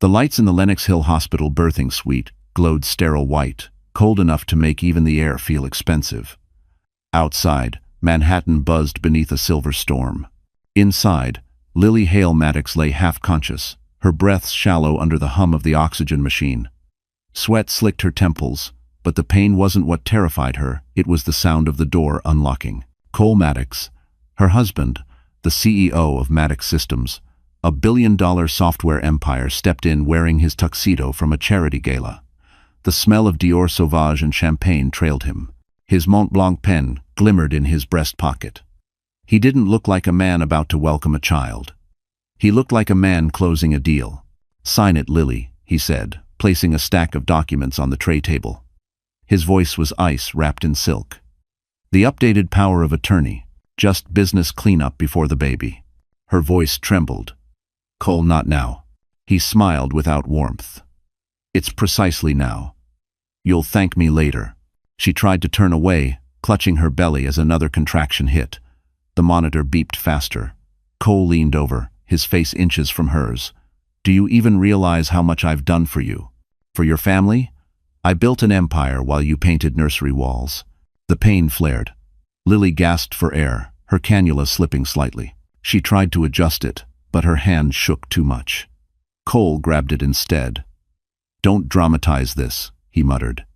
The lights in the Lenox Hill Hospital birthing suite glowed sterile white, cold enough to make even the air feel expensive. Outside, Manhattan buzzed beneath a silver storm. Inside, Lily Hale Maddox lay half-conscious, her breaths shallow under the hum of the oxygen machine. Sweat slicked her temples, but the pain wasn't what terrified her, it was the sound of the door unlocking. Cole Maddox, her husband, the CEO of Maddox Systems, a billion-dollar software empire, stepped in wearing his tuxedo from a charity gala. The smell of Dior Sauvage and champagne trailed him. His Mont Blanc pen glimmered in his breast pocket. He didn't look like a man about to welcome a child. He looked like a man closing a deal. "Sign it, Lily," he said, placing a stack of documents on the tray table. His voice was ice wrapped in silk. The updated power of attorney, just business cleanup before the baby. Her voice trembled. "Cole, not now." He smiled without warmth. "It's precisely now. You'll thank me later." She tried to turn away, clutching her belly as another contraction hit. The monitor beeped faster. Cole leaned over, his face inches from hers. "Do you even realize how much I've done for you? For your family? I built an empire while you painted nursery walls." The pain flared. Lily gasped for air, her cannula slipping slightly. She tried to adjust it, but her hand shook too much. Cole grabbed it instead. "Don't dramatize this," he muttered.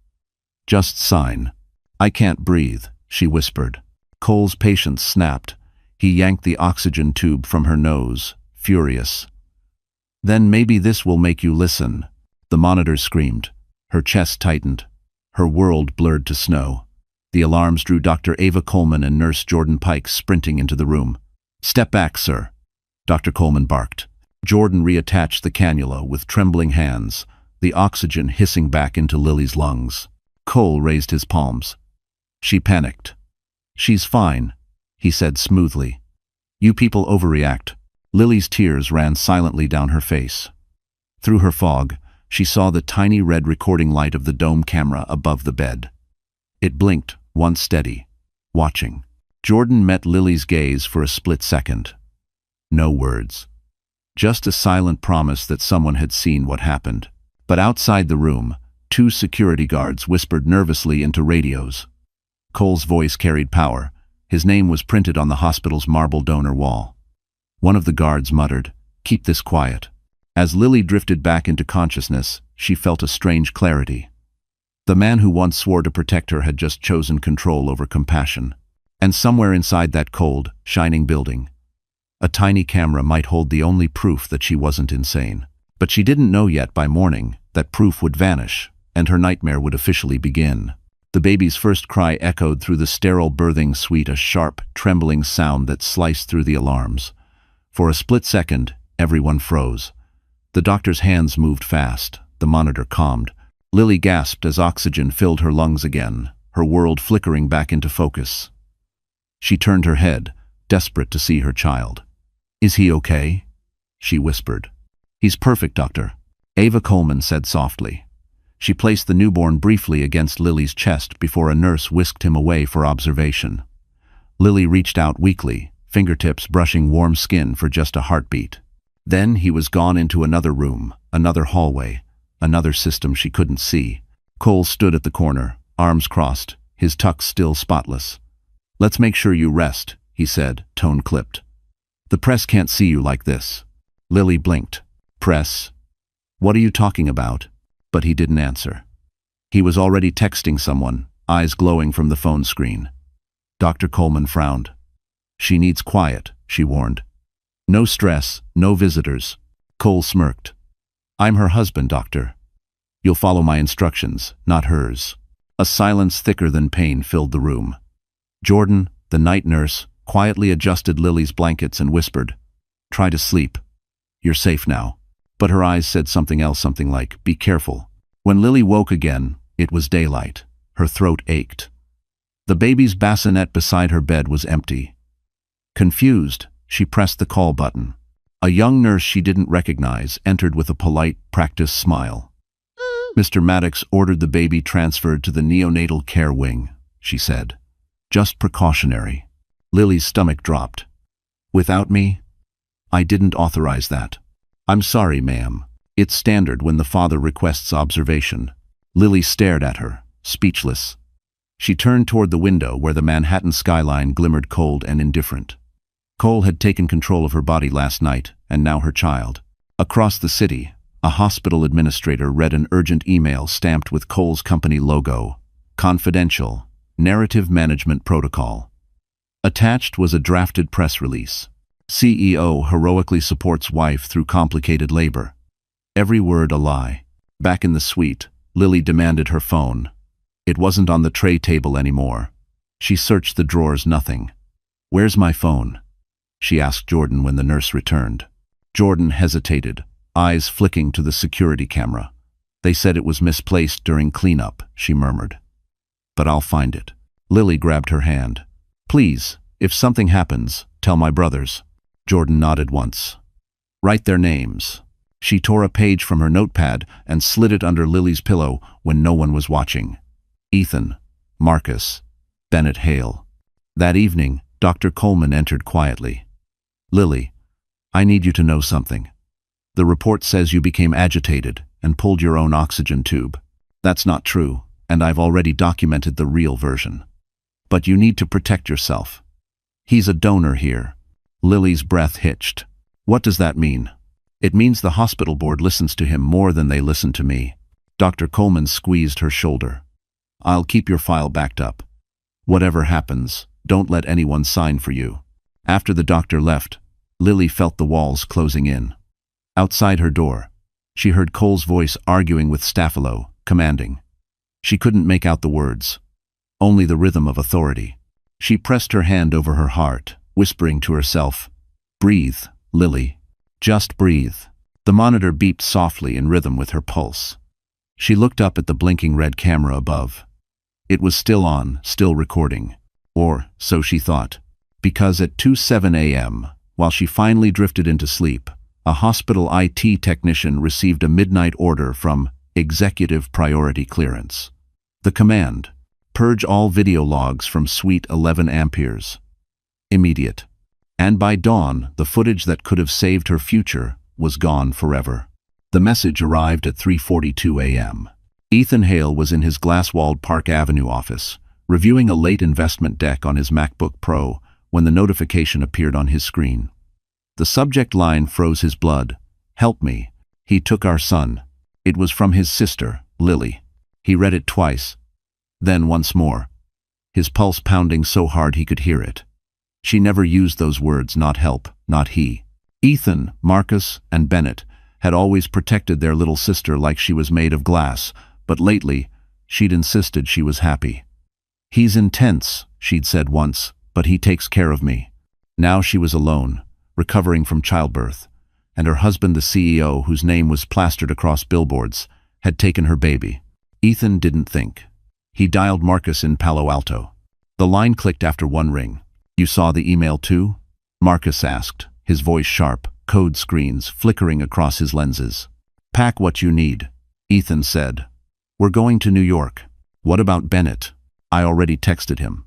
"Just sign." "I can't breathe," she whispered. Cole's patience snapped. He yanked the oxygen tube from her nose, furious. "Then maybe this will make you listen." The monitor screamed. Her chest tightened. Her world blurred to snow. The alarms drew Dr. Ava Coleman and Nurse Jordan Pike sprinting into the room. "Step back, sir," Dr. Coleman barked. Jordan reattached the cannula with trembling hands, the oxygen hissing back into Lily's lungs. Cole raised his palms. She panicked. "She's fine," he said smoothly. "You people overreact." Lily's tears ran silently down her face. Through her fog, she saw the tiny red recording light of the dome camera above the bed. It blinked, once steady, watching. Jordan met Lily's gaze for a split second. No words. Just a silent promise that someone had seen what happened. But outside the room, two security guards whispered nervously into radios. Cole's voice carried power. His name was printed on the hospital's marble donor wall. One of the guards muttered, "Keep this quiet." As Lily drifted back into consciousness, she felt a strange clarity. The man who once swore to protect her had just chosen control over compassion. And somewhere inside that cold, shining building, a tiny camera might hold the only proof that she wasn't insane. But she didn't know yet by morning that proof would vanish, and her nightmare would officially begin. The baby's first cry echoed through the sterile birthing suite, a sharp, trembling sound that sliced through the alarms. For a split second, everyone froze. The doctor's hands moved fast. The monitor calmed. Lily gasped as oxygen filled her lungs again, her world flickering back into focus. She turned her head, desperate to see her child. "Is he okay?" she whispered. "He's perfect, doctor," Ava Coleman said softly. She placed the newborn briefly against Lily's chest before a nurse whisked him away for observation. Lily reached out weakly, fingertips brushing warm skin for just a heartbeat. Then he was gone into another room, another hallway, another system she couldn't see. Cole stood at the corner, arms crossed, his tux still spotless. "Let's make sure you rest," he said, tone clipped. "The press can't see you like this." Lily blinked. "Press? What are you talking about?" But he didn't answer. He was already texting someone, eyes glowing from the phone screen. Dr. Coleman frowned. "She needs quiet," she warned. "No stress, no visitors." Cole smirked. "I'm her husband, doctor. You'll follow my instructions, not hers." A silence thicker than pain filled the room. Jordan, the night nurse, quietly adjusted Lily's blankets and whispered, "Try to sleep. You're safe now." But her eyes said something else, something like, "Be careful." When Lily woke again, it was daylight. Her throat ached. The baby's bassinet beside her bed was empty. Confused, she pressed the call button. A young nurse she didn't recognize entered with a polite, practiced smile. "Mr. Maddox ordered the baby transferred to the neonatal care wing," she said. "Just precautionary." Lily's stomach dropped. "Without me? I didn't authorize that." "I'm sorry, ma'am." It's standard when the father requests observation. Lily stared at her, speechless. She turned toward the window where the Manhattan skyline glimmered cold and indifferent. Cole had taken control of her body last night, and now her child. Across the city, a hospital administrator read an urgent email stamped with Cole's company logo. Confidential. Narrative Management Protocol. Attached was a drafted press release. CEO heroically supports wife through complicated labor. Every word a lie. Back in the suite, Lily demanded her phone. It wasn't on the tray table anymore. She searched the drawers, nothing. "Where's my phone?" she asked Jordan when the nurse returned. Jordan hesitated, eyes flicking to the security camera. "They said it was misplaced during cleanup," she murmured. "But I'll find it." Lily grabbed her hand. "Please, if something happens, tell my brothers." Jordan nodded once. "Write their names." She tore a page from her notepad and slid it under Lily's pillow when no one was watching. Ethan, Marcus, Bennett Hale. That evening, Dr. Coleman entered quietly. "Lily, I need you to know something. The report says you became agitated and pulled your own oxygen tube. That's not true, and I've already documented the real version. But you need to protect yourself. He's a donor here." Lily's breath hitched. "What does that mean?" "It means the hospital board listens to him more than they listen to me." Dr. Coleman squeezed her shoulder. "I'll keep your file backed up. Whatever happens, don't let anyone sign for you." After the doctor left, Lily felt the walls closing in. Outside her door, she heard Cole's voice arguing with Staffelo, commanding. She couldn't make out the words, only the rhythm of authority. She pressed her hand over her heart, whispering to herself, "Breathe, Lily. Just breathe." The monitor beeped softly in rhythm with her pulse. She looked up at the blinking red camera above. It was still on, still recording. Or, so she thought. Because at 2:07 a.m., while she finally drifted into sleep, a hospital IT technician received a midnight order from Executive Priority Clearance. The command: purge all video logs from Suite 11 amperes. Immediate. And by dawn, the footage that could have saved her future was gone forever. The message arrived at 3:42 a.m. Ethan Hale was in his glass-walled Park Avenue office, reviewing a late investment deck on his MacBook Pro when the notification appeared on his screen. The subject line froze his blood. "Help me. He took our son." It was from his sister, Lily. He read it twice, then once more, his pulse pounding so hard he could hear it. She never used those words, not help, not he. Ethan, Marcus, and Bennett had always protected their little sister like she was made of glass, but lately, she'd insisted she was happy. "He's intense," she'd said once, "but he takes care of me." Now she was alone, recovering from childbirth, and her husband, the CEO, whose name was plastered across billboards, had taken her baby. Ethan didn't think. He dialed Marcus in Palo Alto. The line clicked after one ring. "You saw the email too?" Marcus asked, his voice sharp, code screens flickering across his lenses. "Pack what you need," Ethan said. "We're going to New York." "What about Bennett?" "I already texted him.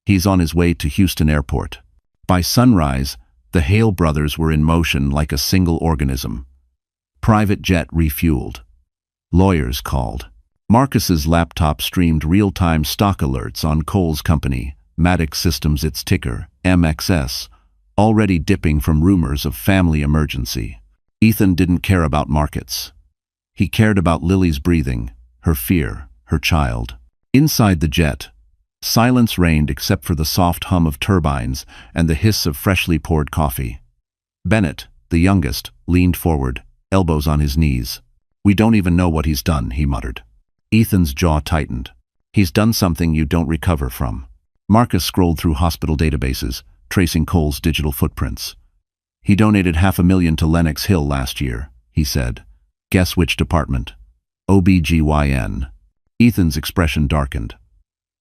He's on his way to Houston Airport." By sunrise, the Hale brothers were in motion like a single organism. Private jet refueled. Lawyers called. Marcus's laptop streamed real-time stock alerts on Cole's company, Maddox Systems, its ticker, MXS, already dipping from rumors of family emergency. Ethan didn't care about markets. He cared about Lily's breathing, her fear, her child. Inside the jet, silence reigned except for the soft hum of turbines and the hiss of freshly poured coffee. Bennett, the youngest, leaned forward, elbows on his knees. "We don't even know what he's done," he muttered. Ethan's jaw tightened. "He's done something you don't recover from." Marcus scrolled through hospital databases, tracing Cole's digital footprints. "He donated $500,000 to Lenox Hill last year," he said. "Guess which department?" "OBGYN." Ethan's expression darkened.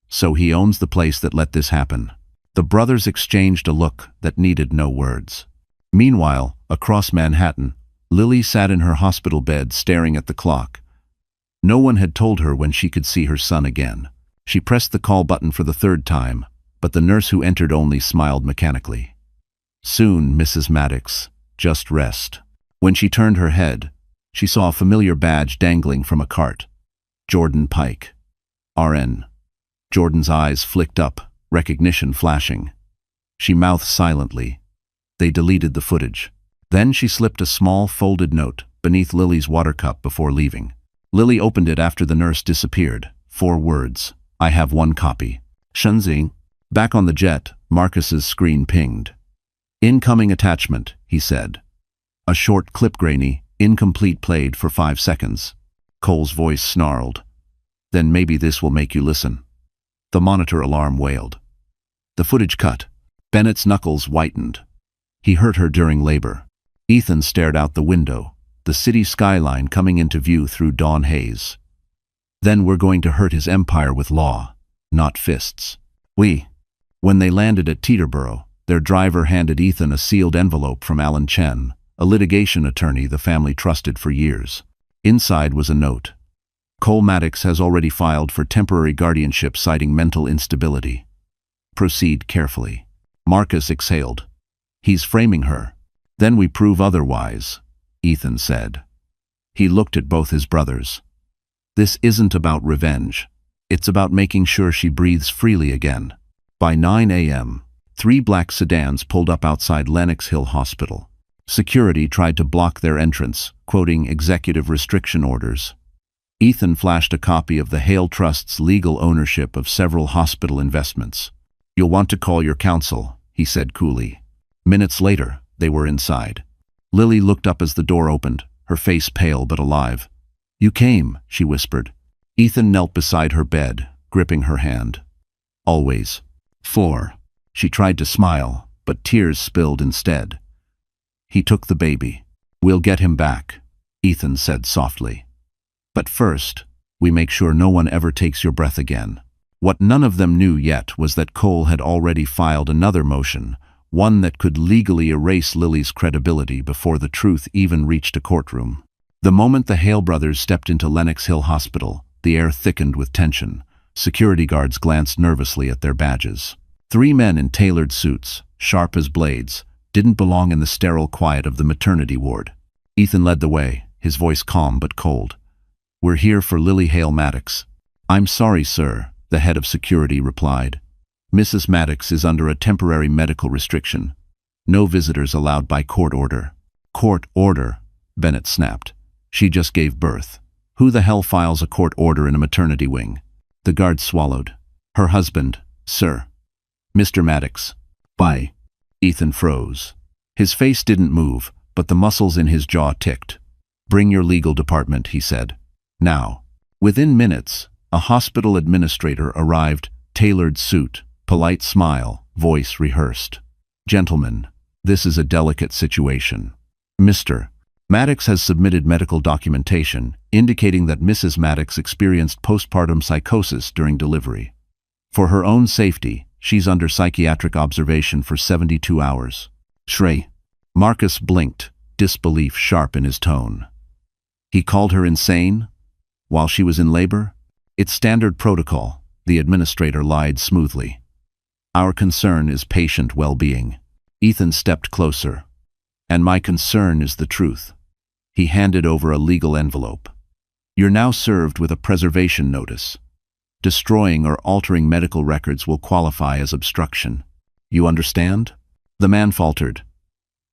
"So he owns the place that let this happen." The brothers exchanged a look that needed no words. Meanwhile, across Manhattan, Lily sat in her hospital bed staring at the clock. No one had told her when she could see her son again. She pressed the call button for the third time, but the nurse who entered only smiled mechanically. "Soon, Mrs. Maddox. Just rest." When she turned her head, She saw a familiar badge dangling from a cart. Jordan Pike. RN. Jordan's eyes flicked up, recognition flashing. She mouthed silently. They deleted the footage. Then she slipped a small folded note beneath Lily's water cup before leaving. Lily opened it after the nurse disappeared. 4 words. I have 1 copy. Shenzing. Back on the jet, Marcus's screen pinged. Incoming attachment, he said. A short clip grainy, incomplete played for 5 seconds. Cole's voice snarled. Then maybe this will make you listen. The monitor alarm wailed. The footage cut. Bennett's knuckles whitened. He hurt her during labor. Ethan stared out the window, the city skyline coming into view through dawn haze. Then we're going to hurt his empire with law, not fists. When they landed at Teterboro, their driver handed Ethan a sealed envelope from Alan Chen, a litigation attorney the family trusted for years. Inside was a note. Cole Maddox has already filed for temporary guardianship citing mental instability. Proceed carefully. Marcus exhaled. He's framing her. Then we prove otherwise, Ethan said. He looked at both his brothers. This isn't about revenge. It's about making sure she breathes freely again. By 9 a.m., 3 black sedans pulled up outside Lenox Hill Hospital. Security tried to block their entrance, quoting executive restriction orders. Ethan flashed a copy of the Hale Trust's legal ownership of several hospital investments. You'll want to call your counsel, he said coolly. Minutes later, they were inside. Lily looked up as the door opened, her face pale but alive. You came, she whispered. Ethan knelt beside her bed, gripping her hand. Always. 4. She tried to smile, but tears spilled instead. He took the baby. We'll get him back, Ethan said softly. But first, we make sure no one ever takes your breath again. What none of them knew yet was that Cole had already filed another motion, one that could legally erase Lily's credibility before the truth even reached a courtroom. The moment the Hale brothers stepped into Lenox Hill Hospital, the air thickened with tension. Security guards glanced nervously at their badges. 3 men in tailored suits, sharp as blades, didn't belong in the sterile quiet of the maternity ward. Ethan led the way, his voice calm but cold. We're here for Lily Hale Maddox. I'm sorry, sir, the head of security replied. Mrs. Maddox is under a temporary medical restriction. No visitors allowed by court order. Court order? Bennett snapped. She just gave birth. Who the hell files a court order in a maternity wing? The guard swallowed. Her husband, sir. Mr. Maddox. Why? Ethan froze. His face didn't move, but the muscles in his jaw ticked. Bring your legal department, he said. Now. Within minutes, a hospital administrator arrived, tailored suit, polite smile, voice rehearsed. Gentlemen, this is a delicate situation. Mr. Maddox has submitted medical documentation indicating that Mrs. Maddox experienced postpartum psychosis during delivery. For her own safety, she's under psychiatric observation for 72 hours. Shrey. Marcus blinked, disbelief sharp in his tone. He called her insane? While she was in labor? It's standard protocol, the administrator lied smoothly. Our concern is patient well-being. Ethan stepped closer. And my concern is the truth. He handed over a legal envelope. You're now served with a preservation notice. Destroying or altering medical records will qualify as obstruction. You understand? The man faltered.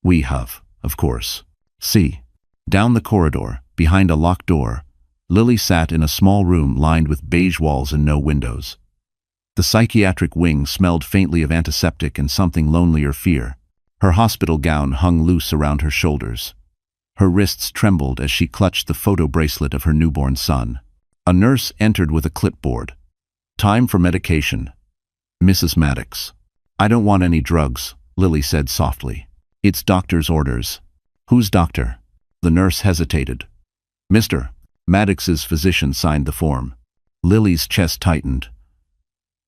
We have, of course. See. Down the corridor, behind a locked door, Lily sat in a small room lined with beige walls and no windows. The psychiatric wing smelled faintly of antiseptic and something lonelier fear. Her hospital gown hung loose around her shoulders. Her wrists trembled as she clutched the photo bracelet of her newborn son. A nurse entered with a clipboard. Time for medication. Mrs. Maddox. I don't want any drugs, Lily said softly. It's doctor's orders. Who's doctor? The nurse hesitated. Mr. Maddox's physician signed the form. Lily's chest tightened.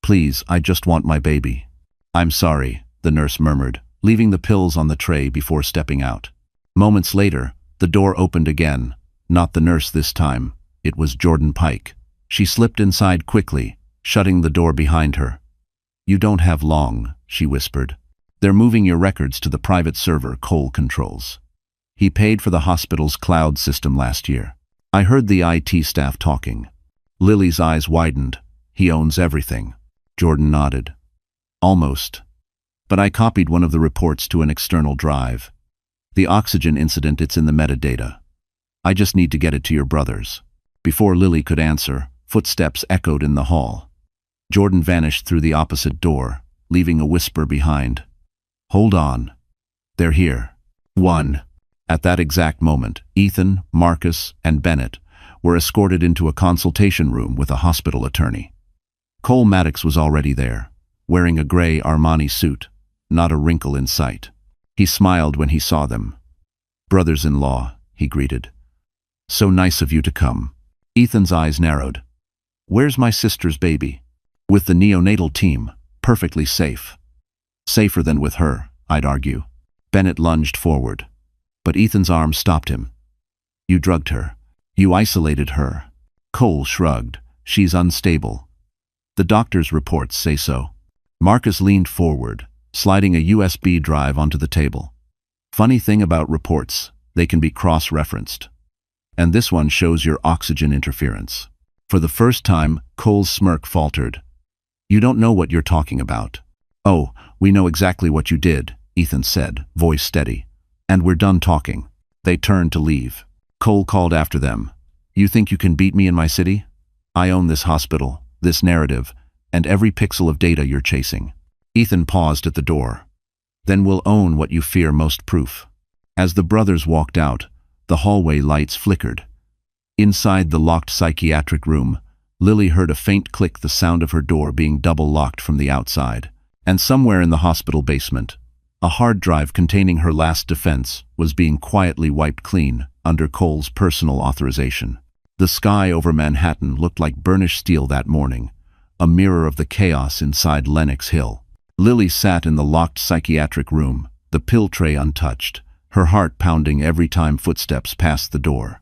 Please, I just want my baby. I'm sorry, the nurse murmured, leaving the pills on the tray before stepping out. Moments later, the door opened again. Not the nurse this time. It was Jordan Pike. She slipped inside quickly, shutting the door behind her. You don't have long, she whispered. They're moving your records to the private server Cole controls. He paid for the hospital's cloud system last year. I heard the IT staff talking. Lily's eyes widened. He owns everything. Jordan nodded. Almost. But I copied one of the reports to an external drive. The oxygen incident, it's in the metadata. I just need to get it to your brothers. Before Lily could answer, footsteps echoed in the hall. Jordan vanished through the opposite door, leaving a whisper behind. Hold on. They're here. 1. At that exact moment, Ethan, Marcus, and Bennett were escorted into a consultation room with a hospital attorney. Cole Maddox was already there, wearing a gray Armani suit, not a wrinkle in sight. He smiled when he saw them. Brothers-in-law, he greeted. So nice of you to come. Ethan's eyes narrowed. Where's my sister's baby? With the neonatal team, perfectly safe. Safer than with her, I'd argue. Bennett lunged forward, but Ethan's arm stopped him. You drugged her. You isolated her. Cole shrugged. She's unstable. The doctor's reports say so. Marcus leaned forward, sliding a USB drive onto the table. Funny thing about reports, they can be cross-referenced. And this one shows your oxygen interference. For the first time, Cole's smirk faltered. You don't know what you're talking about. Oh, we know exactly what you did, Ethan said, voice steady. And we're done talking. They turned to leave. Cole called after them. You think you can beat me in my city? I own this hospital, this narrative, and every pixel of data you're chasing. Ethan paused at the door. Then we'll own what you fear most, proof. As the brothers walked out, the hallway lights flickered. Inside the locked psychiatric room, Lily heard a faint click, the sound of her door being double-locked from the outside. And somewhere in the hospital basement, a hard drive containing her last defense was being quietly wiped clean under Cole's personal authorization. The sky over Manhattan looked like burnished steel that morning, a mirror of the chaos inside Lenox Hill. Lily sat in the locked psychiatric room, the pill tray untouched, her heart pounding every time footsteps passed the door.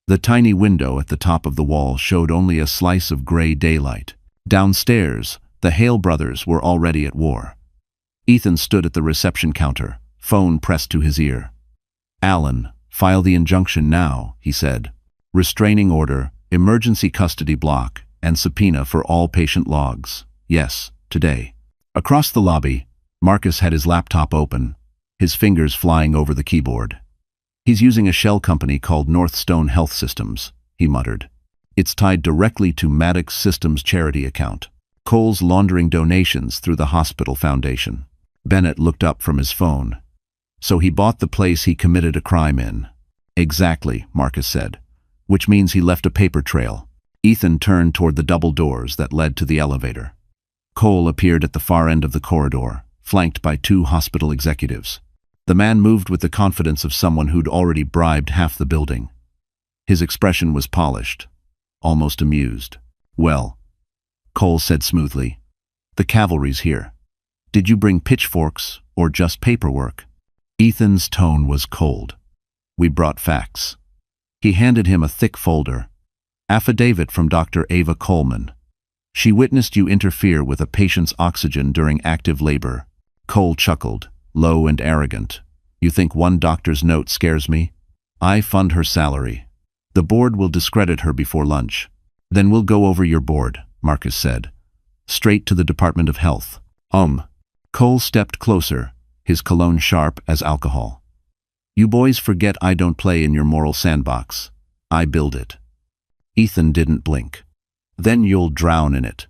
The tiny window at the top of the wall showed only a slice of gray daylight. Downstairs, the Hale brothers were already at war. Ethan stood at the reception counter, phone pressed to his ear. Alan, file the injunction now, he said. Restraining order, emergency custody block, and subpoena for all patient logs. Yes, today. Across the lobby, Marcus had his laptop open, his fingers flying over the keyboard. He's using a shell company called Northstone Health Systems, he muttered. It's tied directly to Maddox Systems' charity account. Cole's laundering donations through the hospital foundation. Bennett looked up from his phone. So he bought the place he committed a crime in. Exactly, Marcus said. Which means he left a paper trail. Ethan turned toward the double doors that led to the elevator. Cole appeared at the far end of the corridor, flanked by 2 hospital executives. The man moved with the confidence of someone who'd already bribed half the building. His expression was polished, almost amused. Well, Cole said smoothly, the cavalry's here. Did you bring pitchforks or just paperwork? Ethan's tone was cold. We brought facts. He handed him a thick folder. Affidavit from Dr. Ava Coleman. She witnessed you interfere with a patient's oxygen during active labor. Cole chuckled, low and arrogant. You think one doctor's note scares me? I fund her salary. The board will discredit her before lunch. Then we'll go over your board, Marcus said. Straight to the Department of Health. Cole stepped closer, his cologne sharp as alcohol. You boys forget I don't play in your moral sandbox. I build it. Ethan didn't blink. Then you'll drown in it.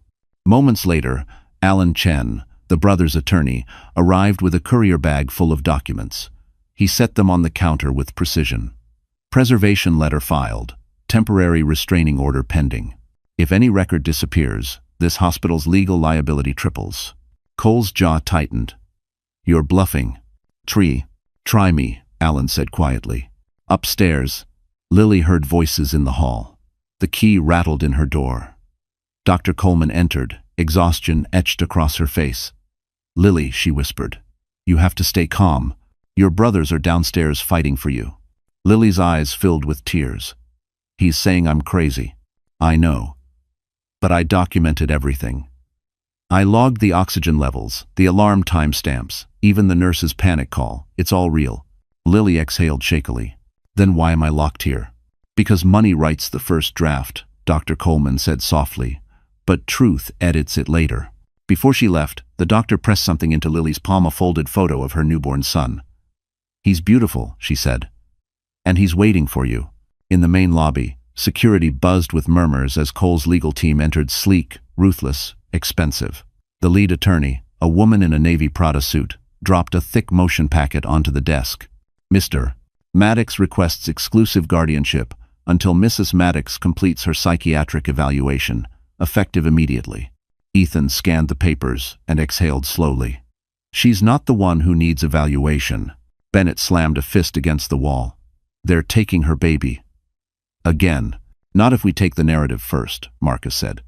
Moments later, Alan Chen, the brother's attorney, arrived with a courier bag full of documents. He set them on the counter with precision. Preservation letter filed. Temporary restraining order pending. If any record disappears, this hospital's legal liability triples. Cole's jaw tightened. You're bluffing. Try me, Alan said quietly. Upstairs, Lily heard voices in the hall. The key rattled in her door. Dr. Coleman entered, exhaustion etched across her face. Lily, she whispered. You have to stay calm. Your brothers are downstairs fighting for you. Lily's eyes filled with tears. He's saying I'm crazy. I know. But I documented everything. I logged the oxygen levels, the alarm timestamps, even the nurse's panic call. It's all real. Lily exhaled shakily. Then why am I locked here? Because money writes the first draft, Dr. Coleman said softly, but truth edits it later. Before she left, the doctor pressed something into Lily's palm, a folded photo of her newborn son. He's beautiful, she said. And he's waiting for you. In the main lobby, security buzzed with murmurs as Cole's legal team entered, sleek, ruthless, expensive. The lead attorney, a woman in a navy Prada suit, dropped a thick motion packet onto the desk. Mr. Maddox requests exclusive guardianship until Mrs. Maddox completes her psychiatric evaluation, effective immediately. Ethan scanned the papers and exhaled slowly. She's not the one who needs evaluation. Bennett slammed a fist against the wall. They're taking her baby. Again. Not if we take the narrative first, Marcus said.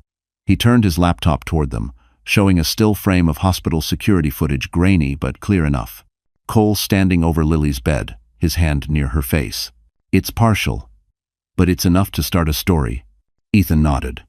He turned his laptop toward them, showing a still frame of hospital security footage, grainy but clear enough. Cole standing over Lily's bed, his hand near her face. It's partial, but it's enough to start a story. Ethan nodded.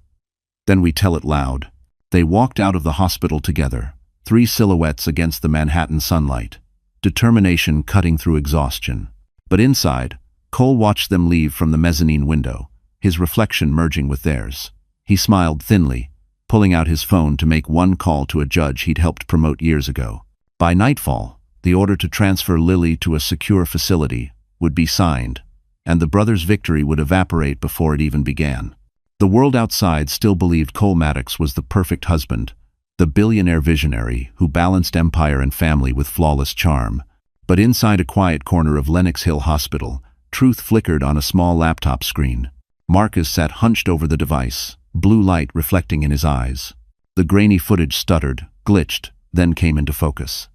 Then we tell it loud. They walked out of the hospital together, 3 silhouettes against the Manhattan sunlight, determination cutting through exhaustion. But inside, Cole watched them leave from the mezzanine window, his reflection merging with theirs. He smiled thinly, pulling out his phone to make one call to a judge he'd helped promote years ago. By nightfall, the order to transfer Lily to a secure facility would be signed, and the brothers' victory would evaporate before it even began. The world outside still believed Cole Maddox was the perfect husband, the billionaire visionary who balanced empire and family with flawless charm. But inside a quiet corner of Lenox Hill Hospital, truth flickered on a small laptop screen. Marcus sat hunched over the device, blue light reflecting in his eyes. The grainy footage stuttered, glitched, then came into focus.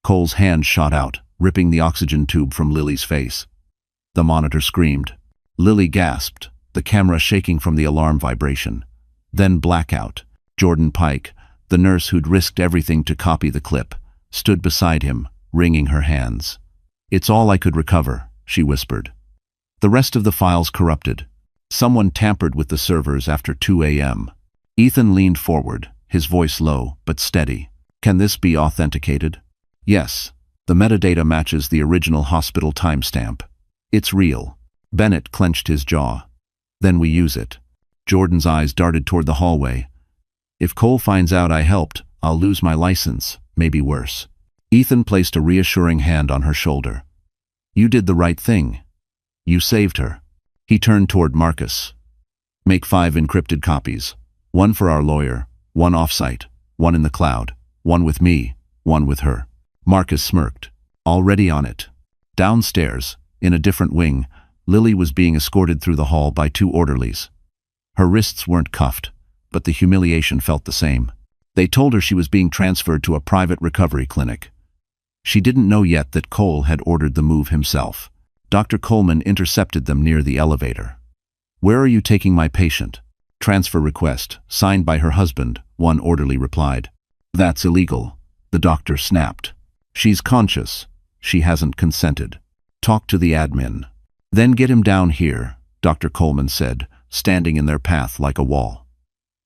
Cole's hand shot out, ripping the oxygen tube from Lily's face. The monitor screamed. Lily gasped, the camera shaking from the alarm vibration. Then blackout. Jordan Pike, the nurse who'd risked everything to copy the clip, stood beside him, wringing her hands. It's all I could recover, she whispered. The rest of the files corrupted. Someone tampered with the servers after 2 a.m. Ethan leaned forward, his voice low but steady. Can this be authenticated? Yes. The metadata matches the original hospital timestamp. It's real. Bennett clenched his jaw. Then we use it. Jordan's eyes darted toward the hallway. If Cole finds out I helped, I'll lose my license, maybe worse. Ethan placed a reassuring hand on her shoulder. You did the right thing. You saved her. He turned toward Marcus. Make 5 encrypted copies. 1 for our lawyer, 1 off-site, 1 in the cloud, 1 with me, 1 with her. Marcus smirked. Already on it. Downstairs, in a different wing, Lily was being escorted through the hall by 2 orderlies. Her wrists weren't cuffed, but the humiliation felt the same. They told her she was being transferred to a private recovery clinic. She didn't know yet that Cole had ordered the move himself. Dr. Coleman intercepted them near the elevator. Where are you taking my patient? Transfer request, signed by her husband, one orderly replied. That's illegal, the doctor snapped. She's conscious. She hasn't consented. Talk to the admin. Then get him down here, Dr. Coleman said, standing in their path like a wall.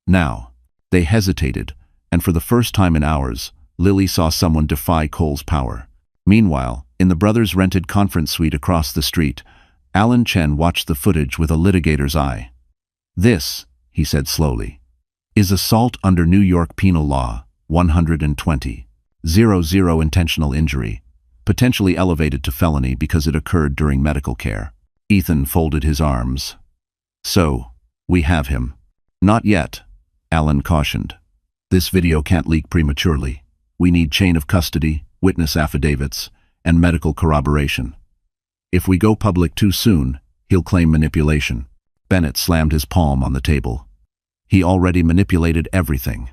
Now, they hesitated, and for the first time in hours, Lily saw someone defy Cole's power. Meanwhile, in the brothers' rented conference suite across the street, Alan Chen watched the footage with a litigator's eye. This, he said slowly, is assault under New York Penal Law 120. 0 intentional injury, potentially elevated to felony because it occurred during medical care. Ethan folded his arms. So, we have him. Not yet, Alan cautioned. This video can't leak prematurely. We need chain of custody, witness affidavits, and medical corroboration. If we go public too soon, he'll claim manipulation. Bennett slammed his palm on the table. He already manipulated everything.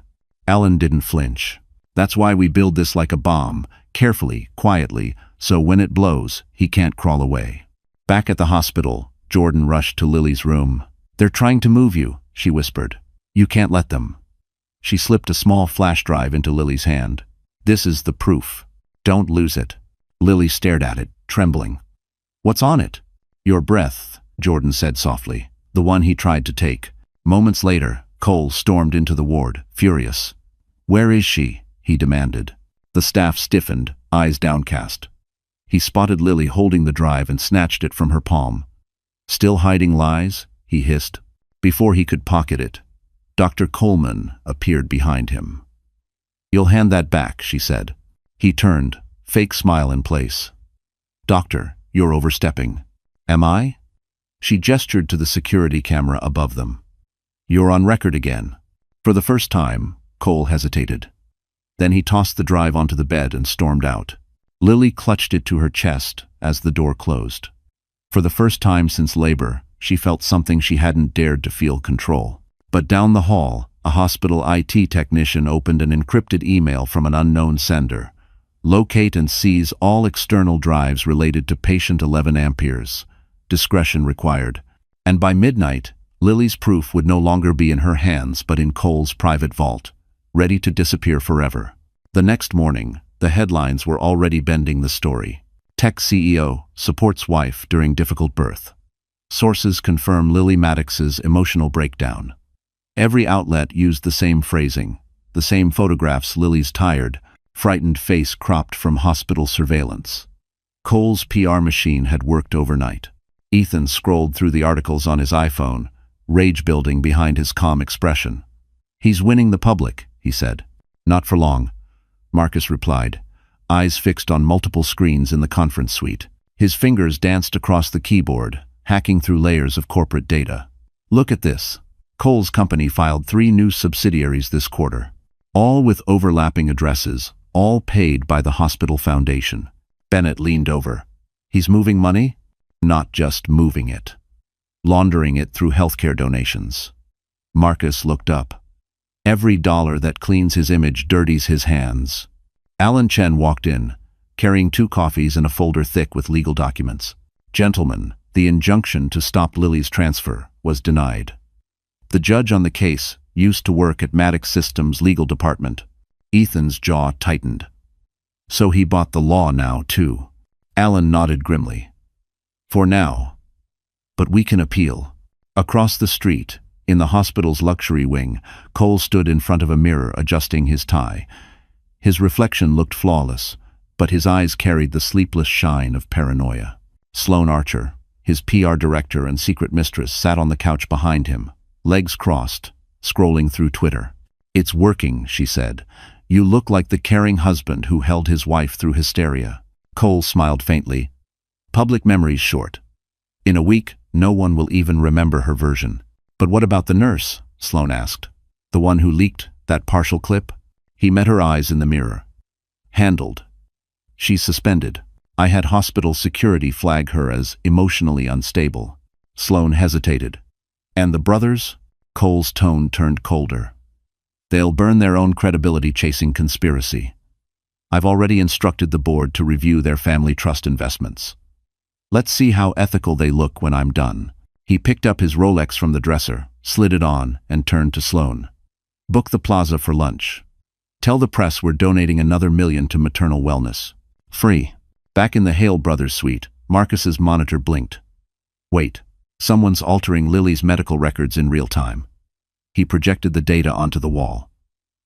Alan didn't flinch. That's why we build this like a bomb, carefully, quietly, so when it blows, he can't crawl away. Back at the hospital, Jordan rushed to Lily's room. They're trying to move you, she whispered. You can't let them. She slipped a small flash drive into Lily's hand. This is the proof. Don't lose it. Lily stared at it, trembling. What's on it? Your breath, Jordan said softly, the one he tried to take. Moments later, Cole stormed into the ward, furious. Where is she? He demanded. The staff stiffened, eyes downcast. He spotted Lily holding the drive and snatched it from her palm. "Still hiding lies?" he hissed. Before he could pocket it, Dr. Coleman appeared behind him. "You'll hand that back," she said. He turned, fake smile in place. "Doctor, you're overstepping." "Am I?" She gestured to the security camera above them. "You're on record again." For the first time, Cole hesitated. Then he tossed the drive onto the bed and stormed out. Lily clutched it to her chest as the door closed. For the first time since labor, she felt something she hadn't dared to feel: control. But down the hall, a hospital IT technician opened an encrypted email from an unknown sender. "Locate and seize all external drives related to patient 11 amperes. Discretion required." And by midnight, Lily's proof would no longer be in her hands but in Cole's private vault, ready to disappear forever. The next morning, the headlines were already bending the story. Tech CEO supports wife during difficult birth. Sources confirm Lily Maddox's emotional breakdown. Every outlet used the same phrasing, the same photographs: Lily's tired, frightened face cropped from hospital surveillance. Cole's PR machine had worked overnight. Ethan scrolled through the articles on his iPhone, rage building behind his calm expression. "He's winning the public," he said. "Not for long," Marcus replied, eyes fixed on multiple screens in the conference suite. His fingers danced across the keyboard, hacking through layers of corporate data. "Look at this." Cole's company filed 3 new subsidiaries this quarter, all with overlapping addresses, all paid by the hospital foundation. Bennett leaned over. "He's moving money? Not just moving it. Laundering it through healthcare donations." Marcus looked up. "Every dollar that cleans his image dirties his hands." Alan Chen walked in, carrying 2 coffees and a folder thick with legal documents. "Gentlemen, the injunction to stop Lily's transfer was denied." The judge on the case used to work at Maddox Systems' legal department. Ethan's jaw tightened. "So he bought the law now, too." Alan nodded grimly. "For now. But we can appeal." Across the street, in the hospital's luxury wing, Cole stood in front of a mirror adjusting his tie. His reflection looked flawless, but his eyes carried the sleepless shine of paranoia. Sloane Archer, his PR director and secret mistress, sat on the couch behind him, legs crossed, scrolling through Twitter. "It's working," she said. "You look like the caring husband who held his wife through hysteria." Cole smiled faintly. "Public memory's short. In a week, no one will even remember her version." "But what about the nurse?" Sloane asked. "The one who leaked that partial clip?" He met her eyes in the mirror. "Handled. She's suspended. I had hospital security flag her as emotionally unstable." Sloane hesitated. "And the brothers?" Cole's tone turned colder. "They'll burn their own credibility chasing conspiracy. I've already instructed the board to review their family trust investments. Let's see how ethical they look when I'm done." He picked up his Rolex from the dresser, slid it on, and turned to Sloane. "Book the plaza for lunch. Tell the press we're donating another $1 million to maternal wellness. Free." Back in the Hale Brothers suite, Marcus's monitor blinked. "Wait. Someone's altering Lily's medical records in real time." He projected the data onto the wall.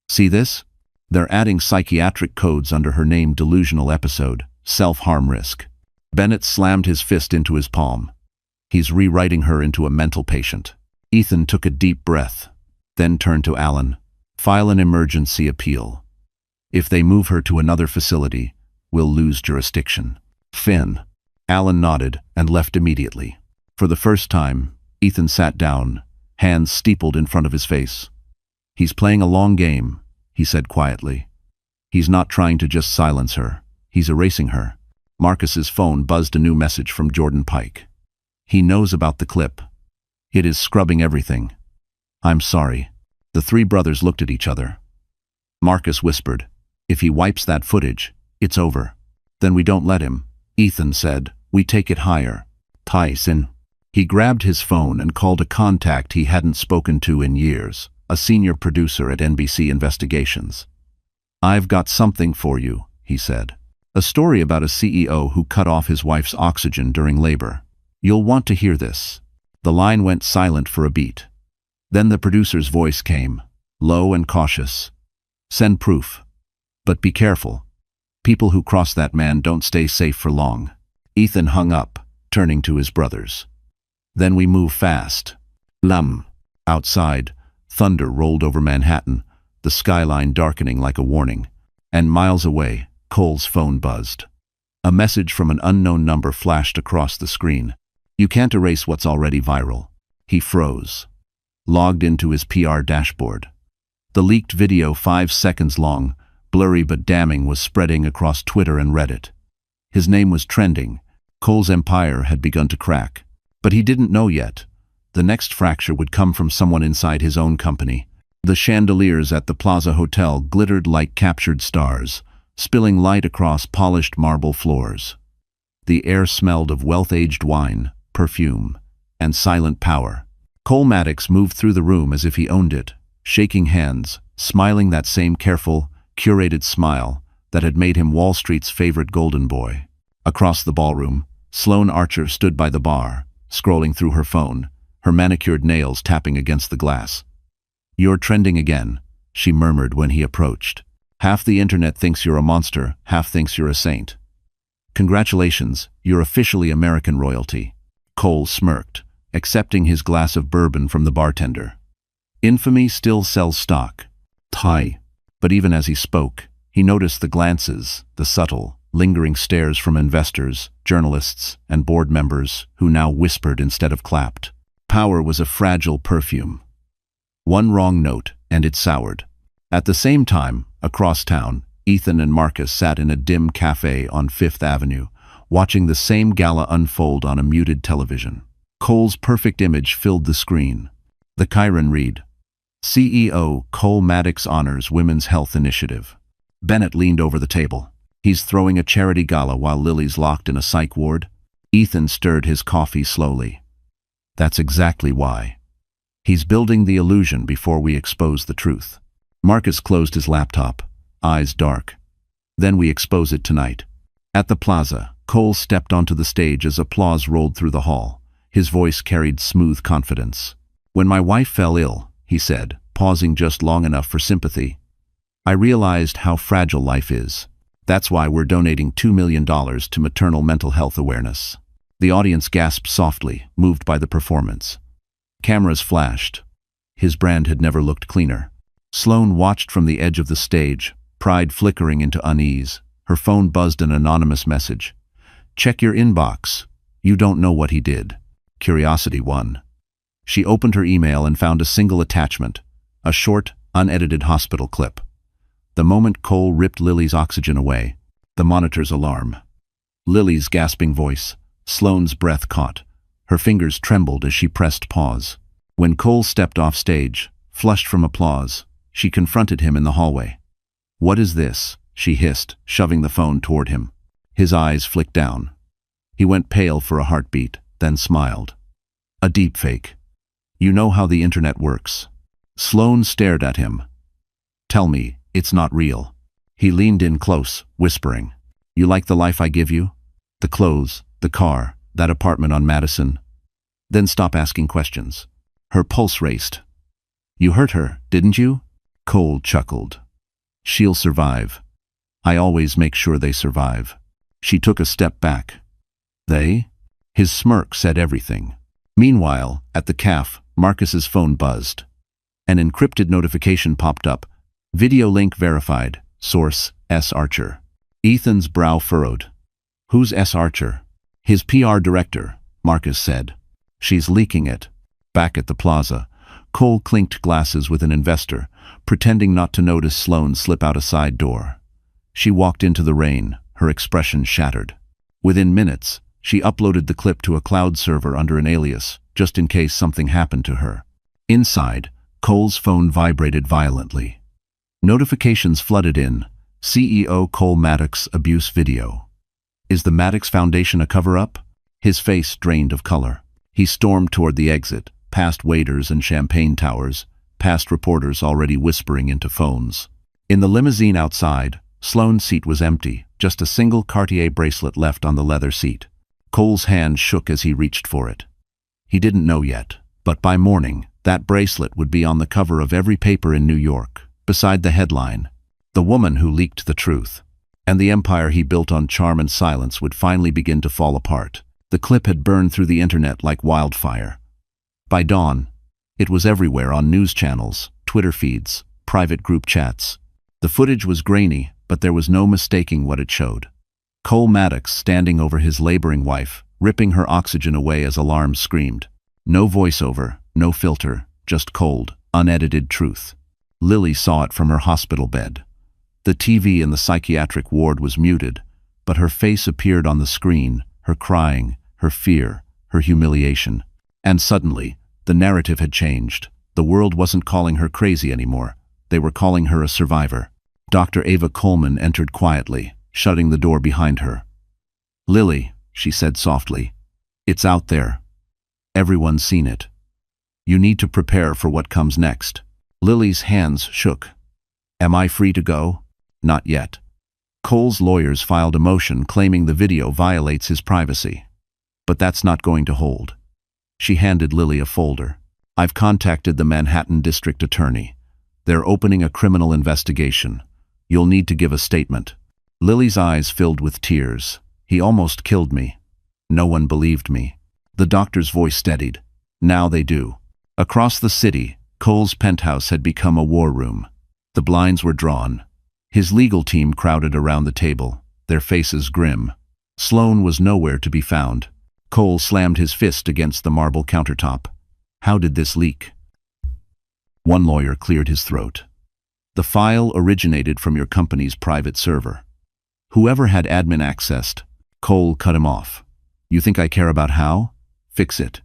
"See this? They're adding psychiatric codes under her name: delusional episode, self-harm risk." Bennett slammed his fist into his palm. "He's rewriting her into a mental patient." Ethan took a deep breath, then turned to Alan. "File an emergency appeal. If they move her to another facility, we'll lose jurisdiction." "Finn." Alan nodded and left immediately. For the first time, Ethan sat down, hands steepled in front of his face. "He's playing a long game," he said quietly. "He's not trying to just silence her. He's erasing her." Marcus's phone buzzed a new message from Jordan Pike. "He knows about the clip. It is scrubbing everything. I'm sorry." The 3 brothers looked at each other. Marcus whispered, "If he wipes that footage, it's over." "Then we don't let him," Ethan said. "We take it higher." "Tyson." He grabbed his phone and called a contact he hadn't spoken to in years, a senior producer at NBC Investigations. "I've got something for you," he said. "A story about a CEO who cut off his wife's oxygen during labor. You'll want to hear this." The line went silent for a beat. Then the producer's voice came, low and cautious. "Send proof. But be careful. People who cross that man don't stay safe for long. Ethan hung up, turning to his brothers. Then we move fast. Lum. Outside, thunder rolled over Manhattan, the skyline darkening like a warning. And miles away, Cole's phone buzzed. A message from an unknown number flashed across the screen. You can't erase what's already viral. He froze. Logged into his PR dashboard. The leaked video, 5 seconds long, blurry but damning, was spreading across Twitter and Reddit. His name was trending. Cole's empire had begun to crack. But he didn't know yet. The next fracture would come from someone inside his own company. The chandeliers at the Plaza Hotel glittered like captured stars, spilling light across polished marble floors. The air smelled of wealth-aged wine, perfume, and silent power. Cole Maddox moved through the room as if he owned it, shaking hands, smiling that same careful, curated smile that had made him Wall Street's favorite golden boy. Across the ballroom, Sloane Archer stood by the bar, scrolling through her phone, her manicured nails tapping against the glass. "You're trending again," she murmured when he approached. "Half the internet thinks you're a monster, half thinks you're a saint. Congratulations, you're officially American royalty." Cole smirked, accepting his glass of bourbon from the bartender. Infamy still sells stock. Tie. But even as he spoke, he noticed the glances, the subtle, lingering stares from investors, journalists, and board members who now whispered instead of clapped. Power was a fragile perfume. One wrong note, and it soured. At the same time, across town, Ethan and Marcus sat in a dim cafe on Fifth Avenue, watching the same gala unfold on a muted television. Cole's perfect image filled the screen. The Chiron read, "CEO Cole Maddox honors Women's Health Initiative." Bennett leaned over the table. "He's throwing a charity gala while Lily's locked in a psych ward?" Ethan stirred his coffee slowly. "That's exactly why. He's building the illusion before we expose the truth." Marcus closed his laptop, eyes dark. "Then we expose it tonight." At the plaza, Cole stepped onto the stage as applause rolled through the hall. His voice carried smooth confidence. "When my wife fell ill," he said, pausing just long enough for sympathy, "I realized how fragile life is. That's why we're donating $2 million to maternal mental health awareness." The audience gasped softly, moved by the performance. Cameras flashed. His brand had never looked cleaner. Sloane watched from the edge of the stage, pride flickering into unease. Her phone buzzed an anonymous message. "Check your inbox. You don't know what he did." Curiosity won. She opened her email and found a single attachment, a short, unedited hospital clip. The moment Cole ripped Lily's oxygen away, the monitor's alarm. Lily's gasping voice, Sloane's breath caught. Her fingers trembled as she pressed pause. When Cole stepped off stage, flushed from applause, she confronted him in the hallway. "What is this?" she hissed, shoving the phone toward him. His eyes flicked down. He went pale for a heartbeat, then smiled. "A deepfake. You know how the internet works." Sloane stared at him. "Tell me, it's not real." He leaned in close, whispering, "You like the life I give you? The clothes, the car, that apartment on Madison? Then stop asking questions." Her pulse raced. "You hurt her, didn't you?" Cole chuckled. "She'll survive. I always make sure they survive." She took a step back. "They?" His smirk said everything. Meanwhile, at the caf, Marcus's phone buzzed. An encrypted notification popped up. "Video link verified. Source, S. Archer." Ethan's brow furrowed. "Who's S. Archer?" "His PR director," Marcus said. "She's leaking it." Back at the plaza, Cole clinked glasses with an investor, pretending not to notice Sloane slip out a side door. She walked into the rain, her expression shattered. Within minutes, she uploaded the clip to a cloud server under an alias, just in case something happened to her. Inside, Cole's phone vibrated violently. Notifications flooded in. CEO Cole Maddox abuse video. Is the Maddox Foundation a cover-up? His face drained of color. He stormed toward the exit, past waiters and champagne towers, past reporters already whispering into phones. In the limousine outside, Sloane's seat was empty, just a single Cartier bracelet left on the leather seat. Cole's hand shook as he reached for it. He didn't know yet, but by morning, that bracelet would be on the cover of every paper in New York, beside the headline, "The Woman Who Leaked the Truth." and the empire he built on charm and silence would finally begin to fall apart. The clip had burned through the internet like wildfire. By dawn, it was everywhere on news channels, Twitter feeds, private group chats. The footage was grainy, but there was no mistaking what it showed. Cole Maddox standing over his laboring wife, ripping her oxygen away as alarms screamed. No voiceover, no filter, just cold, unedited truth. Lily saw it from her hospital bed. The TV in the psychiatric ward was muted, but her face appeared on the screen, her crying, her fear, her humiliation. And suddenly, the narrative had changed. The world wasn't calling her crazy anymore. They were calling her a survivor. Dr. Ava Coleman entered quietly, shutting the door behind her. "Lily," she said softly, "it's out there. Everyone's seen it. You need to prepare for what comes next." Lily's hands shook. "Am I free to go?" "Not yet." Cole's lawyers filed a motion claiming the video violates his privacy. "But that's not going to hold." She handed Lily a folder. "I've contacted the Manhattan District Attorney. They're opening a criminal investigation. You'll need to give a statement." Lily's eyes filled with tears. "He almost killed me. No one believed me." The doctor's voice steadied. "Now they do." Across the city, Cole's penthouse had become a war room. The blinds were drawn. His legal team crowded around the table, their faces grim. Sloan was nowhere to be found. Cole slammed his fist against the marble countertop. "How did this leak?" One lawyer cleared his throat. "The file originated from your company's private server. Whoever had admin access." Cole cut him off. "You think I care about how? Fix it.